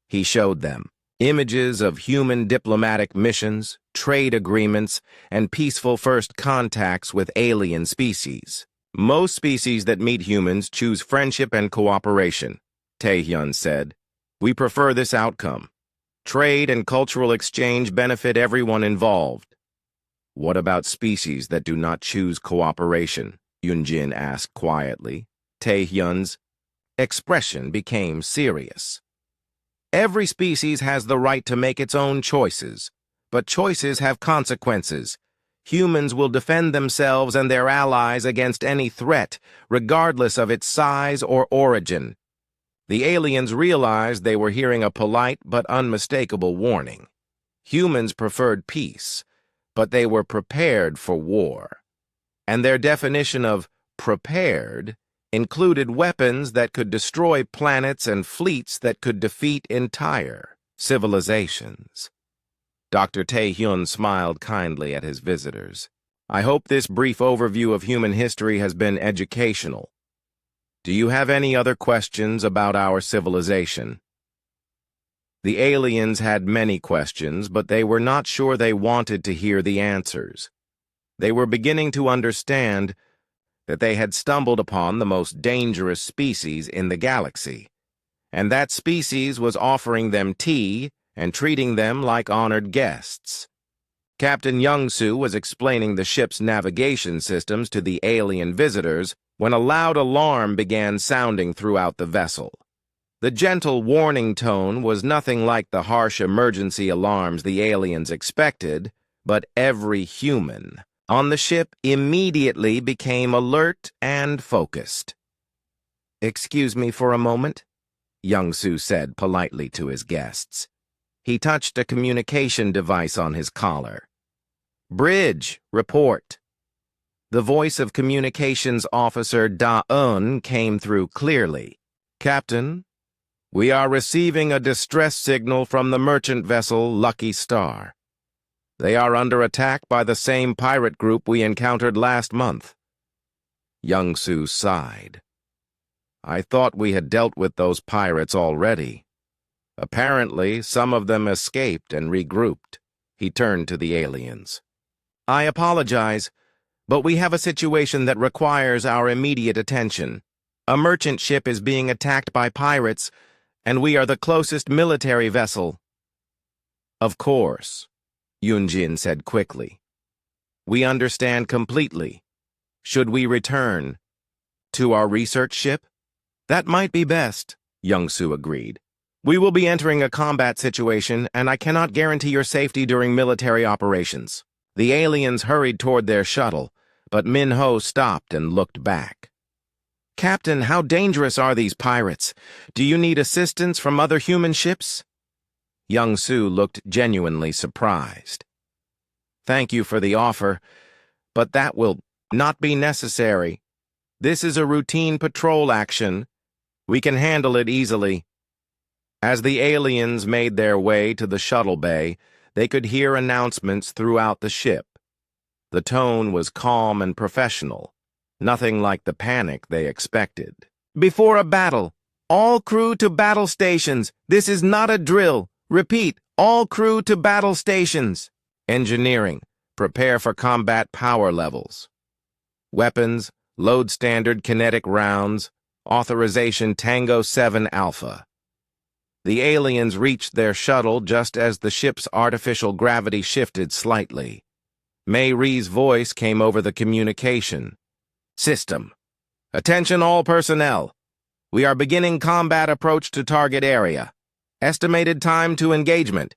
He showed them images of human diplomatic missions, trade agreements, and peaceful first contacts with alien species. Most species that meet humans choose friendship and cooperation, Tae-hyun said. We prefer this outcome. Trade and cultural exchange benefit everyone involved. What about species that do not choose cooperation? Yoonjin asked quietly. Tae-hyun's expression became serious. Every species has the right to make its own choices, but choices have consequences. Humans will defend themselves and their allies against any threat, regardless of its size or origin. The aliens realized they were hearing a polite but unmistakable warning. Humans preferred peace, but they were prepared for war. And their definition of prepared included weapons that could destroy planets and fleets that could defeat entire civilizations. Dr. Tae-hyun smiled kindly at his visitors. I hope this brief overview of human history has been educational. Do you have any other questions about our civilization? The aliens had many questions, but they were not sure they wanted to hear the answers. They were beginning to understand that they had stumbled upon the most dangerous species in the galaxy, and that species was offering them tea and treating them like honored guests. Captain Young-soo was explaining the ship's navigation systems to the alien visitors when a loud alarm began sounding throughout the vessel. The gentle warning tone was nothing like the harsh emergency alarms the aliens expected, but every human on the ship immediately became alert and focused. Excuse me for a moment, Young-soo said politely to his guests. He touched a communication device on his collar. Bridge, report. The voice of Communications Officer Da-eun came through clearly. Captain, we are receiving a distress signal from the merchant vessel Lucky Star. They are under attack by the same pirate group we encountered last month. Young-soo sighed. I thought we had dealt with those pirates already. Apparently, some of them escaped and regrouped. He turned to the aliens. I apologize, but we have a situation that requires our immediate attention. A merchant ship is being attacked by pirates, and we are the closest military vessel. Of course, Yoonjin said quickly. We understand completely. Should we return to our research ship? That might be best, Young-soo agreed. We will be entering a combat situation, and I cannot guarantee your safety during military operations. The aliens hurried toward their shuttle, but Min-Ho stopped and looked back. Captain, how dangerous are these pirates? Do you need assistance from other human ships? Young-Soo looked genuinely surprised. Thank you for the offer, but that will not be necessary. This is a routine patrol action. We can handle it easily. As the aliens made their way to the shuttle bay, they could hear announcements throughout the ship. The tone was calm and professional, nothing like the panic they expected. Before a battle, all crew to battle stations. This is not a drill. Repeat, all crew to battle stations. Engineering, prepare for combat power levels. Weapons, load standard kinetic rounds, authorization Tango 7 Alpha. The aliens reached their shuttle just as the ship's artificial gravity shifted slightly. Mei Ri's voice came over the communication. System. Attention all personnel. We are beginning combat approach to target area. Estimated time to engagement,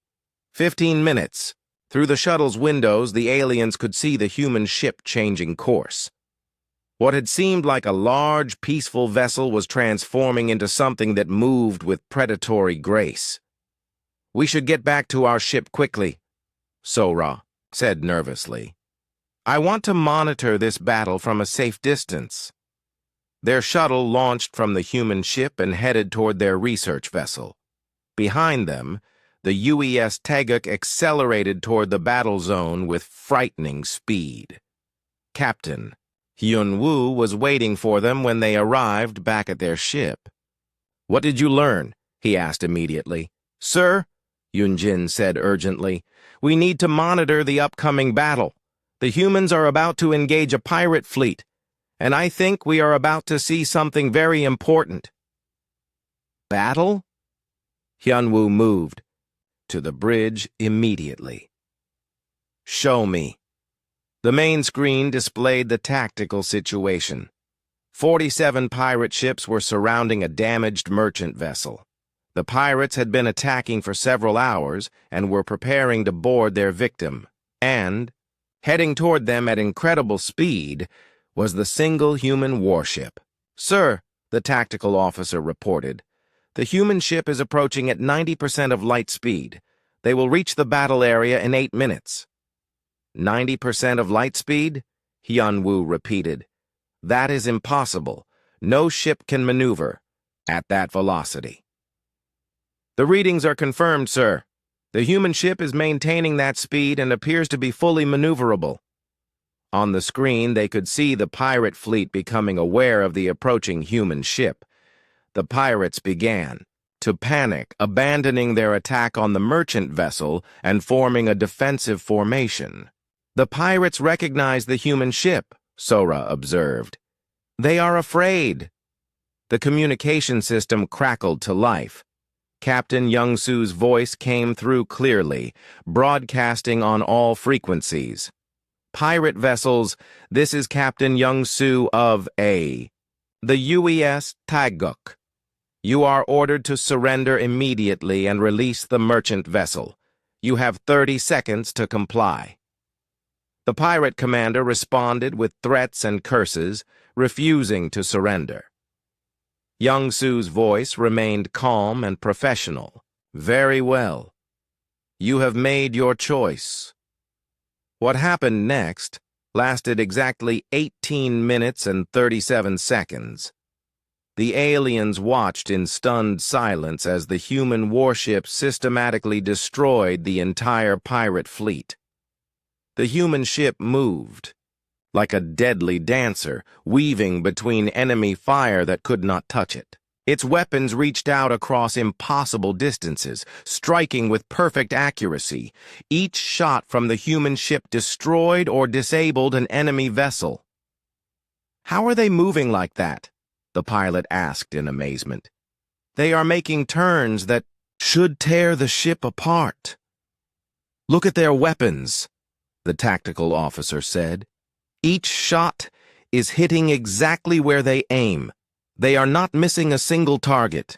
15 minutes. Through the shuttle's windows, the aliens could see the human ship changing course. What had seemed like a large, peaceful vessel was transforming into something that moved with predatory grace. We should get back to our ship quickly, Sora said nervously. I want to monitor this battle from a safe distance. Their shuttle launched from the human ship and headed toward their research vessel. Behind them, the UES Taeguk accelerated toward the battle zone with frightening speed. Captain Hyun-Woo was waiting for them when they arrived back at their ship. What did you learn? He asked immediately. Sir, Yunjin said urgently, we need to monitor the upcoming battle. The humans are about to engage a pirate fleet, and I think we are about to see something very important. Battle? Hyun-Woo moved to the bridge immediately. Show me. The main screen displayed the tactical situation. 47 pirate ships were surrounding a damaged merchant vessel. The pirates had been attacking for several hours and were preparing to board their victim. And, heading toward them at incredible speed, was the single human warship. Sir, the tactical officer reported, the human ship is approaching at 90% of light speed. They will reach the battle area in 8 minutes. 90% of light speed? Hyun-Woo repeated. That is impossible. No ship can maneuver at that velocity. The readings are confirmed, sir. The human ship is maintaining that speed and appears to be fully maneuverable. On the screen, they could see the pirate fleet becoming aware of the approaching human ship. The pirates began to panic, abandoning their attack on the merchant vessel and forming a defensive formation. The pirates recognize the human ship, Sora observed. They are afraid. The communication system crackled to life. Captain Young-Soo's voice came through clearly, broadcasting on all frequencies. Pirate vessels, this is Captain Young-Soo of the UES Taeguk. You are ordered to surrender immediately and release the merchant vessel. You have 30 seconds to comply. The pirate commander responded with threats and curses, refusing to surrender. Young-Soo's voice remained calm and professional. Very well. You have made your choice. What happened next lasted exactly 18 minutes and 37 seconds. The aliens watched in stunned silence as the human warship systematically destroyed the entire pirate fleet. The human ship moved, like a deadly dancer, weaving between enemy fire that could not touch it. Its weapons reached out across impossible distances, striking with perfect accuracy. Each shot from the human ship destroyed or disabled an enemy vessel. How are they moving like that? The pilot asked in amazement. They are making turns that should tear the ship apart. Look at their weapons, the tactical officer said. Each shot is hitting exactly where they aim. They are not missing a single target.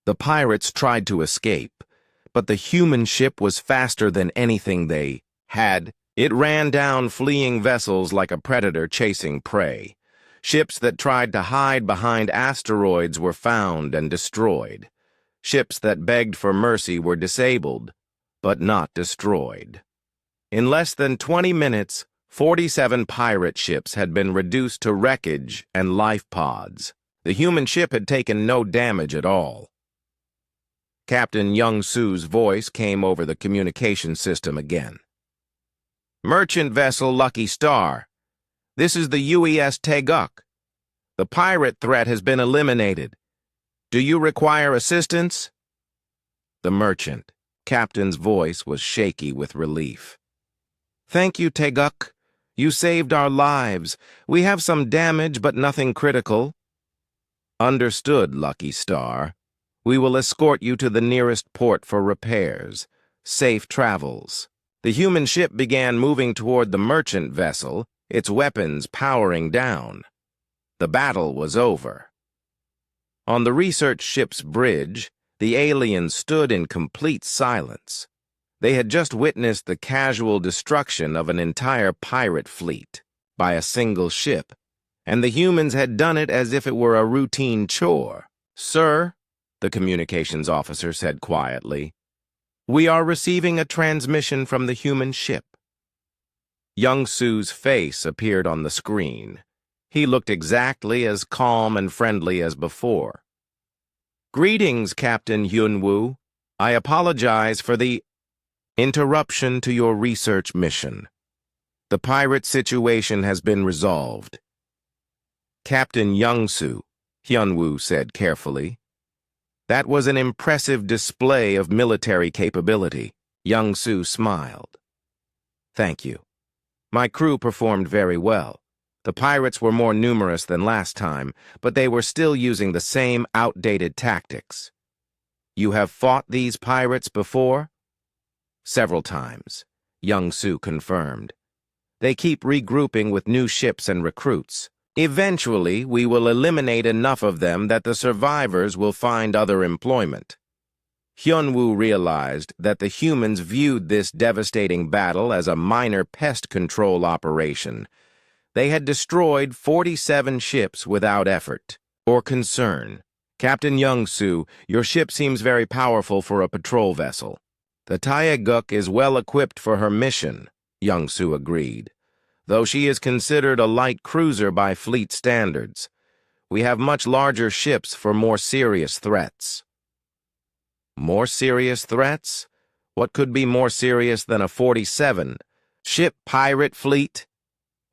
The pirates tried to escape, but the human ship was faster than anything they had. It ran down fleeing vessels like a predator chasing prey. Ships that tried to hide behind asteroids were found and destroyed. Ships that begged for mercy were disabled, but not destroyed. In less than 20 minutes, 47 pirate ships had been reduced to wreckage and life pods. The human ship had taken no damage at all. Captain Young-Soo's voice came over the communication system again. "Merchant vessel Lucky Star. This is the UES Teguk. The pirate threat has been eliminated. Do you require assistance?" The merchant, captain's voice was shaky with relief. "Thank you, Teguk. You saved our lives. We have some damage, but nothing critical." "Understood, Lucky Star. We will escort you to the nearest port for repairs. Safe travels." The human ship began moving toward the merchant vessel, its weapons powering down. The battle was over. On the research ship's bridge, the aliens stood in complete silence. They had just witnessed the casual destruction of an entire pirate fleet by a single ship, and the humans had done it as if it were a routine chore. "Sir," the communications officer said quietly, "we are receiving a transmission from the human ship." Young-Soo's face appeared on the screen. He looked exactly as calm and friendly as before. "Greetings, Captain Hyun-woo. I apologize for the interruption to your research mission. The pirate situation has been resolved." "Captain Young-Soo," Hyun-woo said carefully. "That was an impressive display of military capability." Young-Soo smiled. "Thank you. My crew performed very well. The pirates were more numerous than last time, but they were still using the same outdated tactics." "You have fought these pirates before?" "Several times," Young-Soo confirmed. "They keep regrouping with new ships and recruits. Eventually, we will eliminate enough of them that the survivors will find other employment." Hyun-woo realized that the humans viewed this devastating battle as a minor pest control operation. They had destroyed 47 ships without effort or concern. "Captain Young-Soo, your ship seems very powerful for a patrol vessel." "The Teguk is well equipped for her mission," Young-Soo agreed, "though she is considered a light cruiser by fleet standards. We have much larger ships for more serious threats." "More serious threats? What could be more serious than a 47-ship pirate fleet?"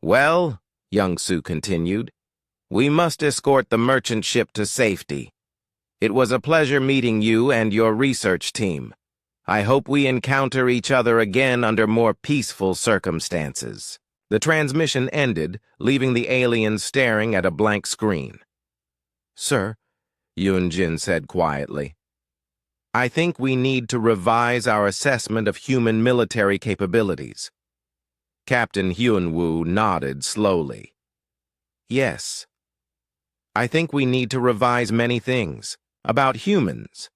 "Well," Young-Soo continued, "we must escort the merchant ship to safety. It was a pleasure meeting you and your research team. I hope we encounter each other again under more peaceful circumstances." The transmission ended, leaving the aliens staring at a blank screen. "Sir," Yoon-jin said quietly, "I think we need to revise our assessment of human military capabilities." Captain Hyun-woo nodded slowly. "Yes. I think we need to revise many things about humans.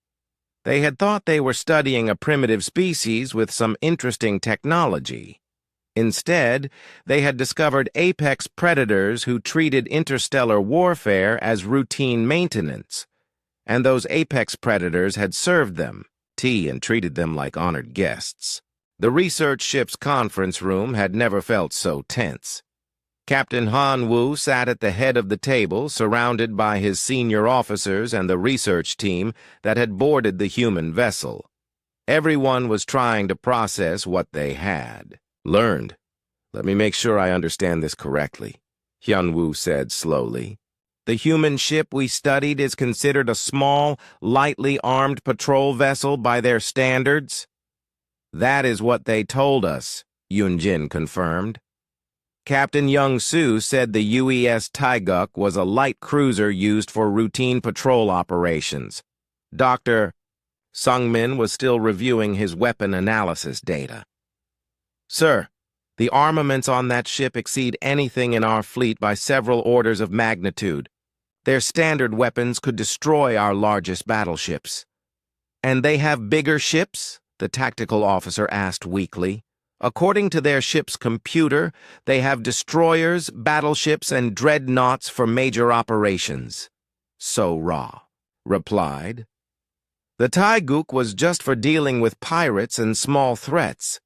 They had thought they were studying a primitive species with some interesting technology. Instead, they had discovered apex predators who treated interstellar warfare as routine maintenance, and those apex predators had served them tea and treated them like honored guests. The research ship's conference room had never felt so tense. Captain Han-woo sat at the head of the table, surrounded by his senior officers and the research team that had boarded the human vessel. Everyone was trying to process what they had learned. "Let me make sure I understand this correctly," Hyun-woo said slowly. "The human ship we studied is considered a small, lightly armed patrol vessel by their standards?" "That is what they told us," Yoon-jin confirmed. "Captain Young-Soo said the UES Teguk was a light cruiser used for routine patrol operations. Dr. Sungmin was still reviewing his weapon analysis data. "Sir, the armaments on that ship exceed anything in our fleet by several orders of magnitude. Their standard weapons could destroy our largest battleships." And they have bigger ships? The tactical officer asked weakly. According to their ship's computer, they have destroyers, battleships, and dreadnoughts for major operations. So Ra replied. The Taiguk was just for dealing with pirates and small threats.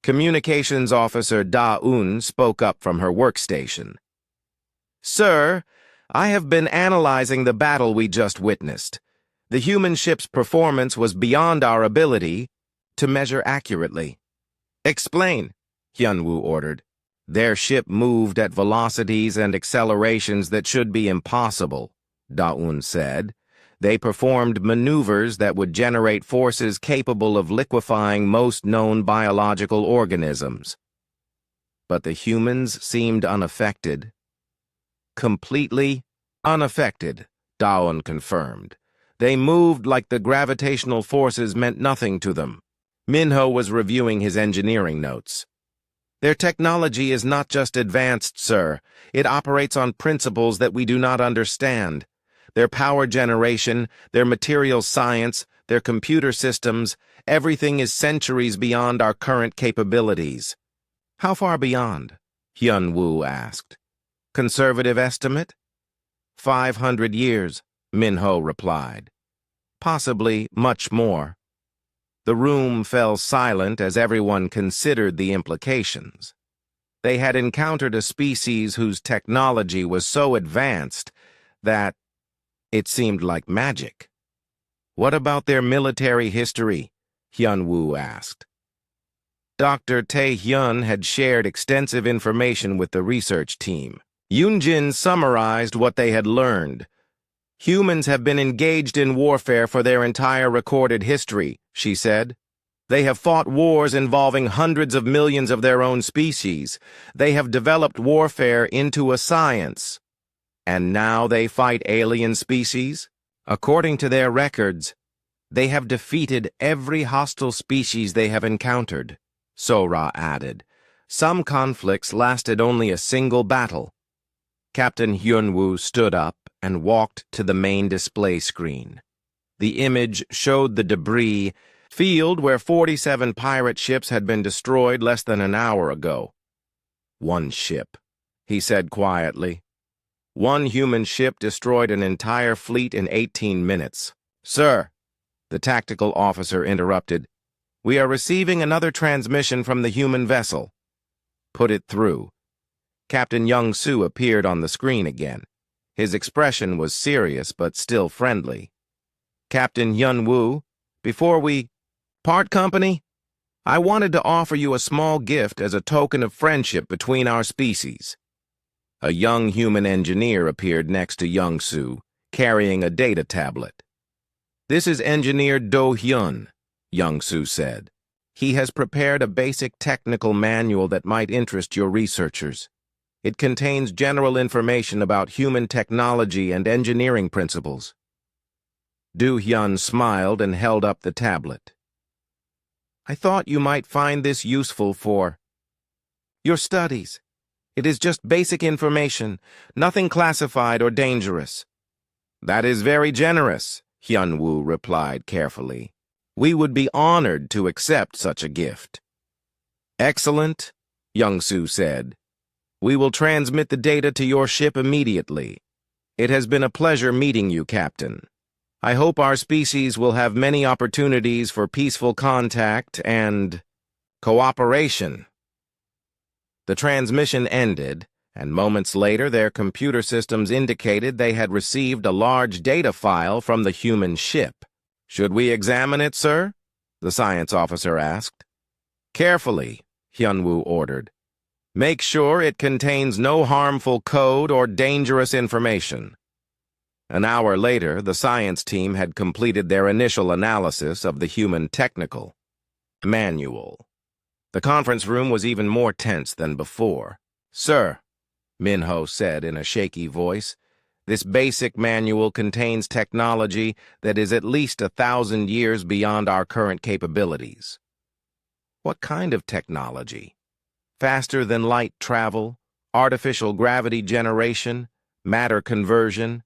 Communications Officer Da-Un spoke up from her workstation. Sir, I have been analyzing the battle we just witnessed. The human ship's performance was beyond our ability to measure accurately. Explain, Hyunwoo ordered. Their ship moved at velocities and accelerations that should be impossible, Da-Un said. They performed maneuvers that would generate forces capable of liquefying most known biological organisms. But the humans seemed unaffected. Completely unaffected, Da-Un confirmed. They moved like the gravitational forces meant nothing to them. Minho was reviewing his engineering notes. Their technology is not just advanced, sir. It operates on principles that we do not understand. Their power generation, their materials science, their computer systems, everything is centuries beyond our current capabilities. How far beyond? Hyunwoo asked. Conservative estimate? 500 years, Minho replied. Possibly much more. The room fell silent as everyone considered the implications. They had encountered a species whose technology was so advanced that it seemed like magic. What about their military history? Hyunwoo asked. Dr. Tae-hyun had shared extensive information with the research team. Yoonjin summarized what they had learned. Humans have been engaged in warfare for their entire recorded history, she said. They have fought wars involving hundreds of millions of their own species. They have developed warfare into a science. And now they fight alien species? According to their records, they have defeated every hostile species they have encountered, Sora added. Some conflicts lasted only a single battle. Captain Hyunwoo stood up and walked to the main display screen. The image showed the debris field where 47 pirate ships had been destroyed less than an hour ago. One ship, he said quietly. One human ship destroyed an entire fleet in 18 minutes. Sir, the tactical officer interrupted, we are receiving another transmission from the human vessel. Put it through. Captain Young-soo appeared on the screen again. His expression was serious but still friendly. Captain Hyunwoo, before we part company, I wanted to offer you a small gift as a token of friendship between our species. A young human engineer appeared next to Young-soo, carrying a data tablet. This is Engineer Do-hyun, Young-soo said. He has prepared a basic technical manual that might interest your researchers. It contains general information about human technology and engineering principles. Do-hyun smiled and held up the tablet. I thought you might find this useful for your studies. It is just basic information, nothing classified or dangerous. That is very generous, Hyunwoo replied carefully. We would be honored to accept such a gift. Excellent, Young-soo said. We will transmit the data to your ship immediately. It has been a pleasure meeting you, Captain. I hope our species will have many opportunities for peaceful contact and cooperation. The transmission ended, and moments later their computer systems indicated they had received a large data file from the human ship. Should we examine it, sir? The science officer asked. Carefully, Hyunwoo ordered. Make sure it contains no harmful code or dangerous information. An hour later, the science team had completed their initial analysis of the human technical manual. The conference room was even more tense than before. Sir, Minho said in a shaky voice, this basic manual contains technology that is at least 1,000 years beyond our current capabilities. What kind of technology? Faster than light travel, artificial gravity generation, matter conversion,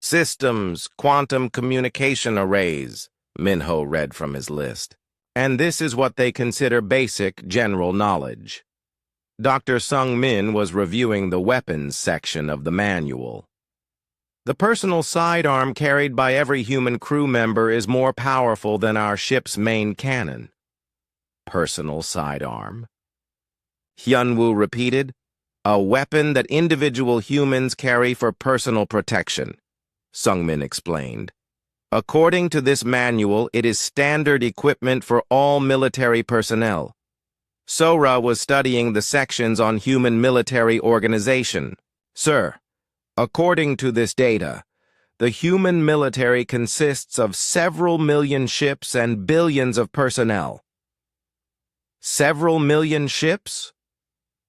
systems, quantum communication arrays, Minho read from his list. And this is what they consider basic general knowledge. Dr. Sung Min was reviewing the weapons section of the manual. The personal sidearm carried by every human crew member is more powerful than our ship's main cannon. Personal sidearm? Hyunwoo repeated. A weapon that individual humans carry for personal protection, Sungmin explained. According to this manual, it is standard equipment for all military personnel. Sora was studying the sections on human military organization. Sir, according to this data, the human military consists of several million ships and billions of personnel. Several million ships?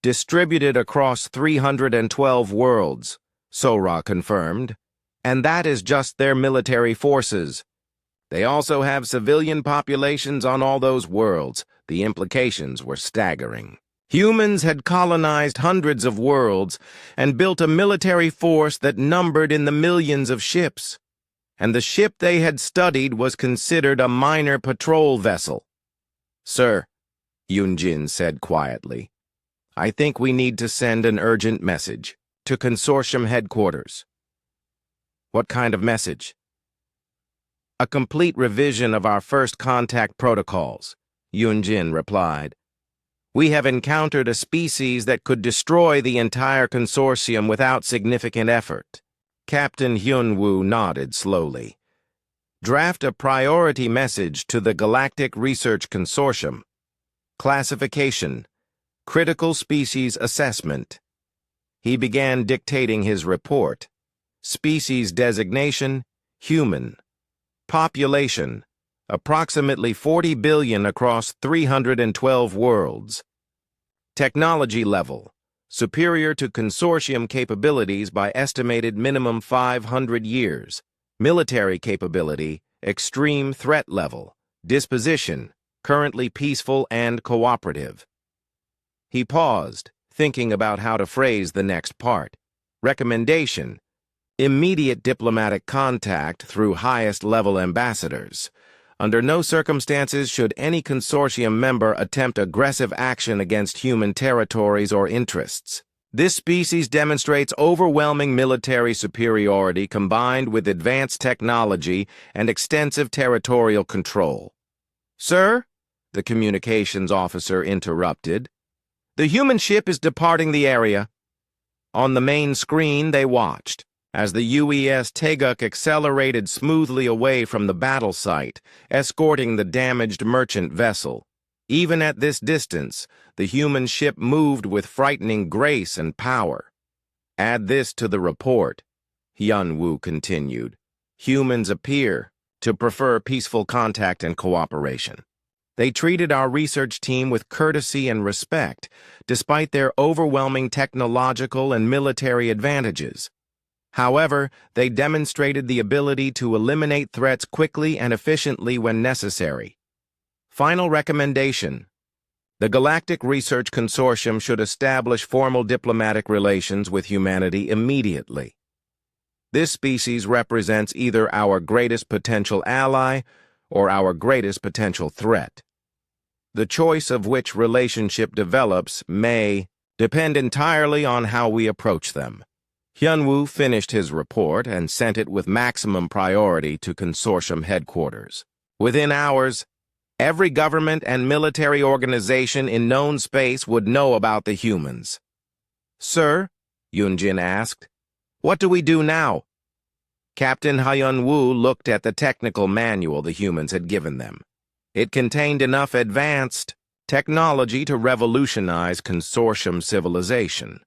Distributed across 312 worlds, Sora confirmed. And that is just their military forces. They also have civilian populations on all those worlds. The implications were staggering. Humans had colonized hundreds of worlds and built a military force that numbered in the millions of ships. And the ship they had studied was considered a minor patrol vessel. Sir, Yunjin said quietly, I think we need to send an urgent message to Consortium headquarters. What kind of message? A complete revision of our first contact protocols, Yunjin replied. We have encountered a species that could destroy the entire consortium without significant effort. Captain Hyunwoo nodded slowly. Draft a priority message to the Galactic Research Consortium. Classification: Critical Species Assessment. He began dictating his report. Species designation: Human. Population: approximately 40 billion across 312 worlds. Technology level: superior to consortium capabilities by estimated minimum 500 years. Military capability: extreme threat level. Disposition: currently peaceful and cooperative. He paused, thinking about how to phrase the next part. Recommendation: immediate diplomatic contact through highest-level ambassadors. Under no circumstances should any consortium member attempt aggressive action against human territories or interests. This species demonstrates overwhelming military superiority combined with advanced technology and extensive territorial control. Sir, the communications officer interrupted, the human ship is departing the area. On the main screen, they watched as the UES Taeguk accelerated smoothly away from the battle site, escorting the damaged merchant vessel. Even at this distance, the human ship moved with frightening grace and power. Add this to the report, Hyunwoo continued. Humans appear to prefer peaceful contact and cooperation. They treated our research team with courtesy and respect, despite their overwhelming technological and military advantages. However, they demonstrated the ability to eliminate threats quickly and efficiently when necessary. Final recommendation: the Galactic Research Consortium should establish formal diplomatic relations with humanity immediately. This species represents either our greatest potential ally or our greatest potential threat. The choice of which relationship develops may depend entirely on how we approach them. Hyunwoo finished his report and sent it with maximum priority to Consortium headquarters. Within hours, every government and military organization in known space would know about the humans. Sir, Yunjin asked, what do we do now? Captain Hyunwoo looked at the technical manual the humans had given them. It contained enough advanced technology to revolutionize consortium civilization,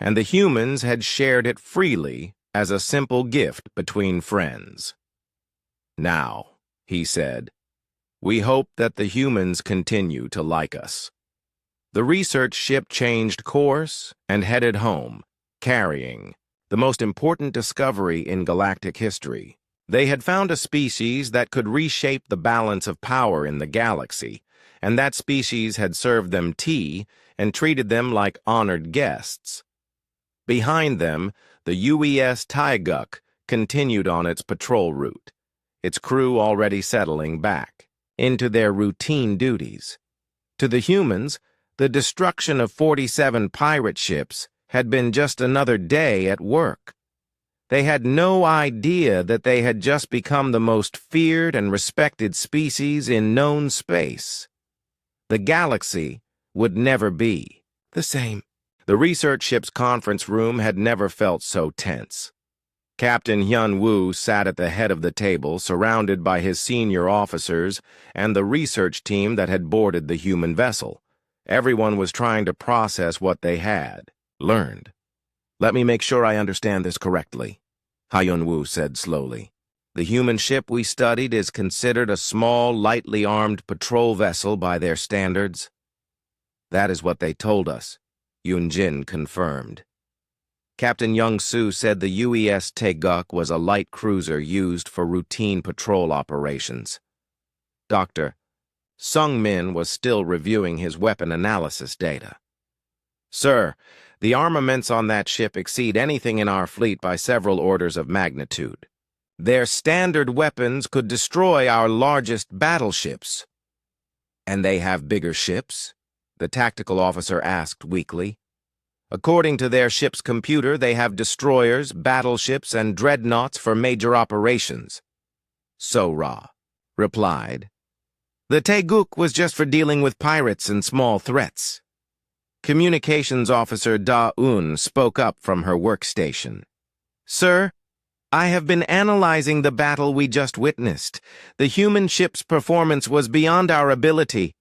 and the humans had shared it freely as a simple gift between friends. Now, he said, we hope that the humans continue to like us. The research ship changed course and headed home, carrying the most important discovery in galactic history. They had found a species that could reshape the balance of power in the galaxy, and that species had served them tea and treated them like honored guests. Behind them, the UES Taeguk continued on its patrol route. its crew already settling back into their routine duties. To the humans, the destruction of 47 pirate ships had been just another day at work. They had no idea that they had just become the most feared and respected species in known space. The galaxy would never be the same. The research ship's conference room had never felt so tense. Captain Hyun-woo sat at the head of the table, surrounded by his senior officers and the research team that had boarded the human vessel. Everyone was trying to process what they had learned. "Let me make sure I understand this correctly," Hyun-woo said slowly. "The human ship we studied is considered a small, lightly armed patrol vessel by their standards?" "That is what they told us," Yoon-jin confirmed. Captain Young-soo said the UES Taeguk was a light cruiser used for routine patrol operations. Dr. Sung-min was still reviewing his weapon analysis data. "Sir, the armaments on that ship exceed anything in our fleet by several orders of magnitude. Their standard weapons could destroy our largest battleships." "And they have bigger ships?" the tactical officer asked weakly. "According to their ship's computer, they have destroyers, battleships, and dreadnoughts for major operations," So-ra replied. "The Taeguk was just for dealing with pirates and small threats." Communications Officer Da-eun spoke up from her workstation. "Sir, I have been analyzing the battle we just witnessed. The human ship's performance was beyond our ability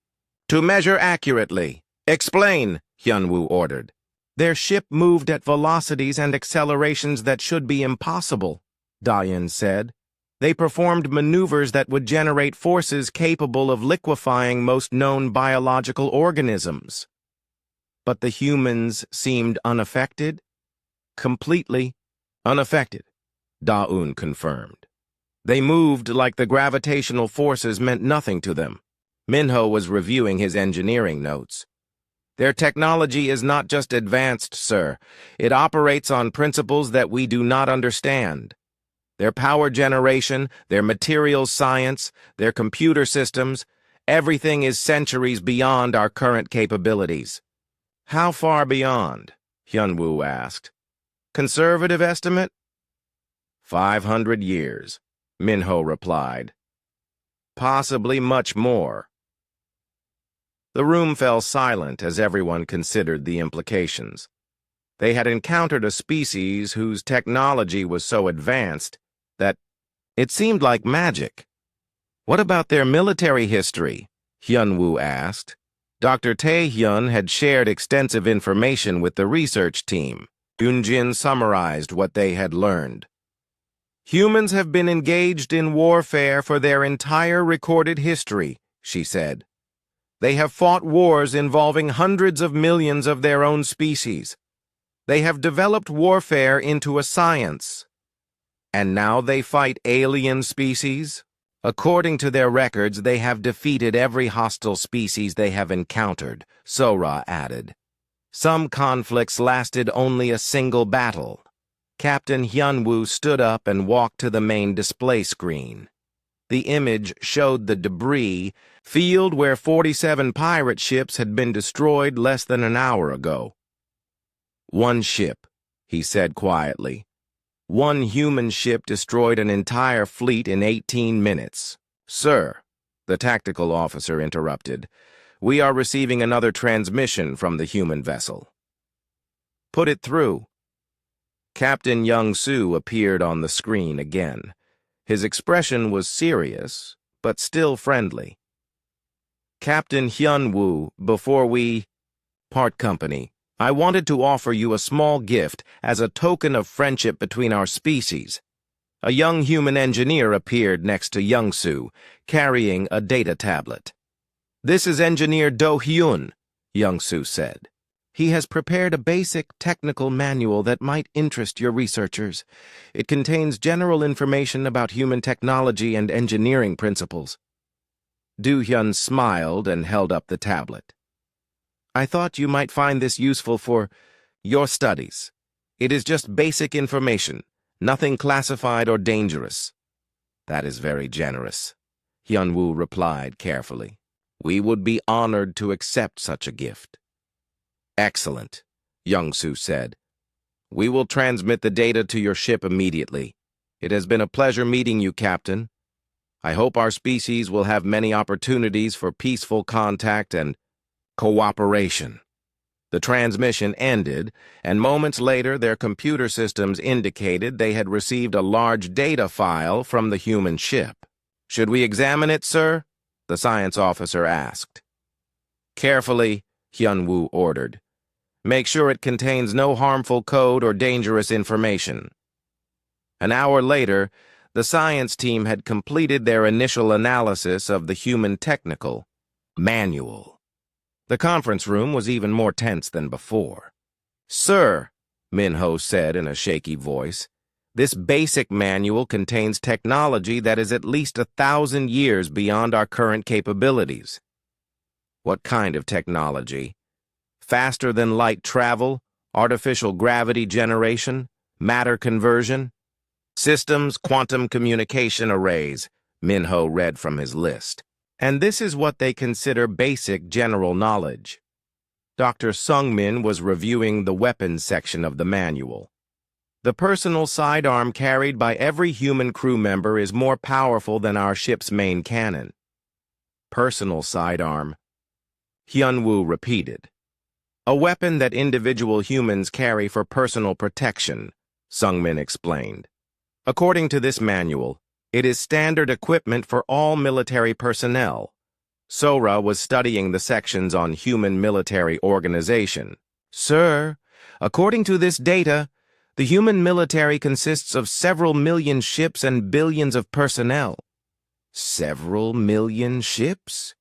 to measure accurately." "Explain," Hyun-woo ordered. "Their ship moved at velocities and accelerations that should be impossible," Da-eun said. "They performed maneuvers that would generate forces capable of liquefying most known biological organisms." "But the humans seemed unaffected?" "Completely unaffected," Da-eun confirmed. "They moved like the gravitational forces meant nothing to them." Minho was reviewing his engineering notes. "Their technology is not just advanced, sir. It operates on principles that we do not understand. Their power generation, their materials science, their computer systems, everything is centuries beyond our current capabilities." "How far beyond?" Hyun-woo asked. "Conservative estimate?" 500 years, Minho replied. "Possibly much more." The room fell silent as everyone considered the implications. They had encountered a species whose technology was so advanced that it seemed like magic. "What about their military history?" Hyun-woo asked. Dr. Tae-hyun had shared extensive information with the research team. Yoon-jin summarized what they had learned. "Humans have been engaged in warfare for their entire recorded history," she said. "They have fought wars involving hundreds of millions of their own species. They have developed warfare into a science. And now they fight alien species? According to their records, they have defeated every hostile species they have encountered," So-ra added. "Some conflicts lasted only a single battle." Captain Hyun-woo stood up and walked to the main display screen. The image showed the debris field where 47 pirate ships had been destroyed less than an hour ago. "One ship," he said quietly. "One human ship destroyed an entire fleet in 18 minutes. "Sir," the tactical officer interrupted, "we are receiving another transmission from the human vessel." "Put it through." Captain Young-soo appeared on the screen again. His expression was serious, but still friendly. "Captain Hyun-woo, before we part company, I wanted to offer you a small gift as a token of friendship between our species." A young human engineer appeared next to Young-soo, carrying a data tablet. "This is Engineer Do-hyun," Young-soo said. "He has prepared a basic technical manual that might interest your researchers. It contains general information about human technology and engineering principles." Do-hyun smiled and held up the tablet. "I thought you might find this useful for your studies. It is just basic information, nothing classified or dangerous." That is very generous, Hyunwoo replied carefully. We would be honored to accept such a gift. Excellent, Youngsu said. We will transmit the data to your ship immediately. It has been a pleasure meeting you, Captain. I hope our species will have many opportunities for peaceful contact and cooperation. The transmission ended, and moments later their computer systems indicated they had received a large data file from the human ship. Should we examine it, sir? The science officer asked. Carefully, Hyunwoo ordered. Make sure it contains no harmful code or dangerous information. An hour later, the science team had completed their initial analysis of the human technical manual. The conference room was even more tense than before. Sir, Minho said in a shaky voice, this basic manual contains technology that is at least 1,000 years beyond our current capabilities. What kind of technology? Faster than light travel, artificial gravity generation, matter conversion? Systems, quantum communication arrays, Minho read from his list. And this is what they consider basic general knowledge. Dr. Sungmin was reviewing the weapons section of the manual. The personal sidearm carried by every human crew member is more powerful than our ship's main cannon. Personal sidearm, Hyunwoo repeated. A weapon that individual humans carry for personal protection, Sungmin explained. According to this manual, it is standard equipment for all military personnel. Sora was studying the sections on human military organization. Sir, according to this data, the human military consists of several million ships and billions of personnel. Several million ships?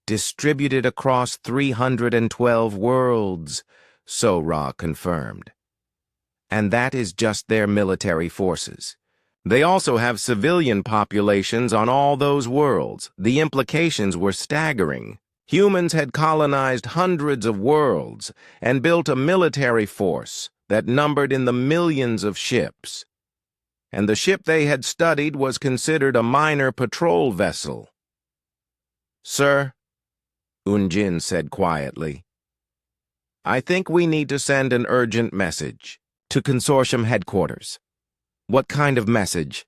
Distributed across 312 worlds, Sora confirmed. And that is just their military forces. They also have civilian populations on all those worlds. The implications were staggering. Humans had colonized hundreds of worlds and built a military force that numbered in the millions of ships. And the ship they had studied was considered a minor patrol vessel. Sir, Unjin said quietly, I think we need to send an urgent message to Consortium headquarters. What kind of message?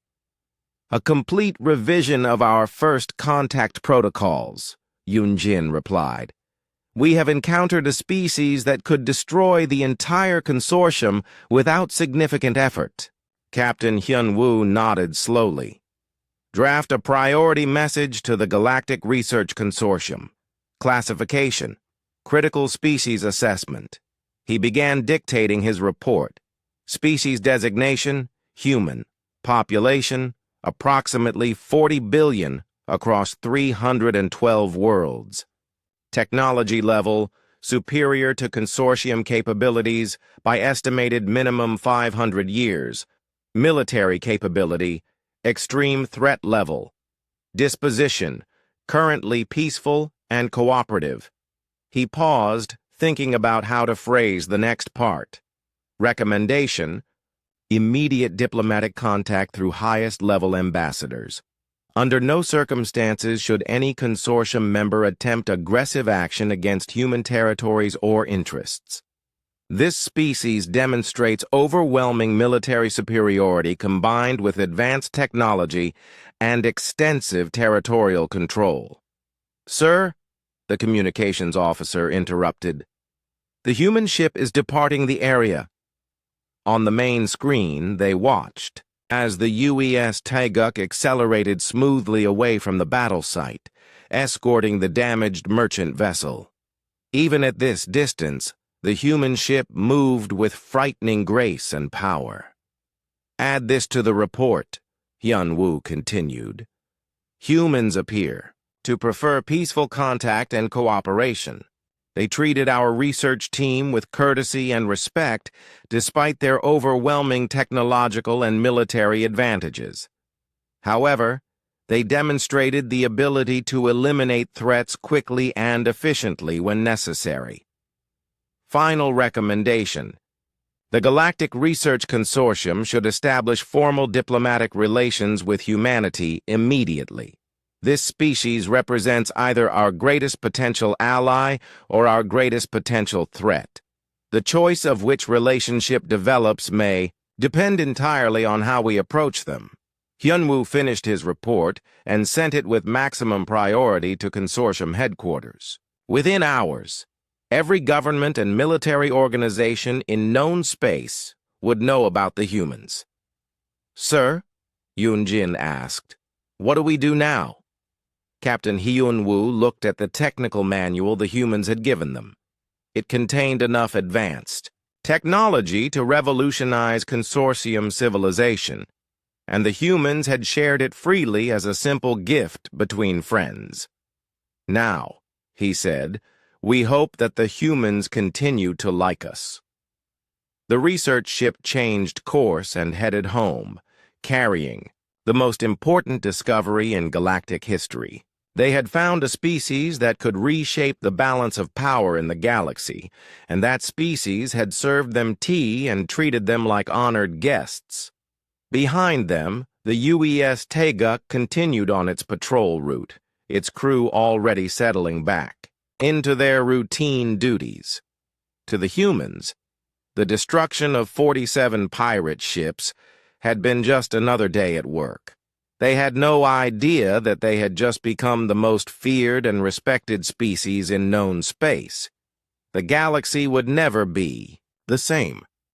A complete revision of our first contact protocols, Unjin replied. We have encountered a species that could destroy the entire consortium without significant effort. Captain Hyunwoo nodded slowly. Draft a priority message to the Galactic Research Consortium. Classification. Critical species assessment. He began dictating his report. Species designation, human. Population, approximately 40 billion across 312 worlds. Technology level, superior to consortium capabilities by estimated minimum 500 years. Military capability, extreme threat level. Disposition, currently peaceful and cooperative. He paused, thinking about how to phrase the next part. Recommendation, immediate diplomatic contact through highest-level ambassadors. Under no circumstances should any consortium member attempt aggressive action against human territories or interests. This species demonstrates overwhelming military superiority combined with advanced technology and extensive territorial control. Sir, the communications officer interrupted. The human ship is departing the area. On the main screen, they watched as the UES Taeguk accelerated smoothly away from the battle site, escorting the damaged merchant vessel. Even at this distance, the human ship moved with frightening grace and power. Add this to the report, Hyunwoo continued. Humans appear to prefer peaceful contact and cooperation. They treated our research team with courtesy and respect despite their overwhelming technological and military advantages. However, they demonstrated the ability to eliminate threats quickly and efficiently when necessary. Final recommendation. The Galactic Research Consortium should establish formal diplomatic relations with humanity immediately. This species represents either our greatest potential ally or our greatest potential threat. The choice of which relationship develops may depend entirely on how we approach them. Hyunwoo finished his report and sent it with maximum priority to Consortium headquarters. Within hours, every government and military organization in known space would know about the humans. "Sir?" Yoon-jin asked. "What do we do now?" Captain Hyunwoo looked at the technical manual the humans had given them. It contained enough advanced technology to revolutionize Consortium civilization, and the humans had shared it freely as a simple gift between friends. "Now," he said, "we hope that the humans continue to like us." The research ship changed course and headed home, carrying the most important discovery in galactic history. They had found a species that could reshape the balance of power in the galaxy, and that species had served them tea and treated them like honored guests. Behind them, the UES Taeguk continued on its patrol route, its crew already settling back into their routine duties. To the humans, the destruction of 47 pirate ships had been just another day at work. They had no idea that they had just become the most feared and respected species in known space. The galaxy would never be the same.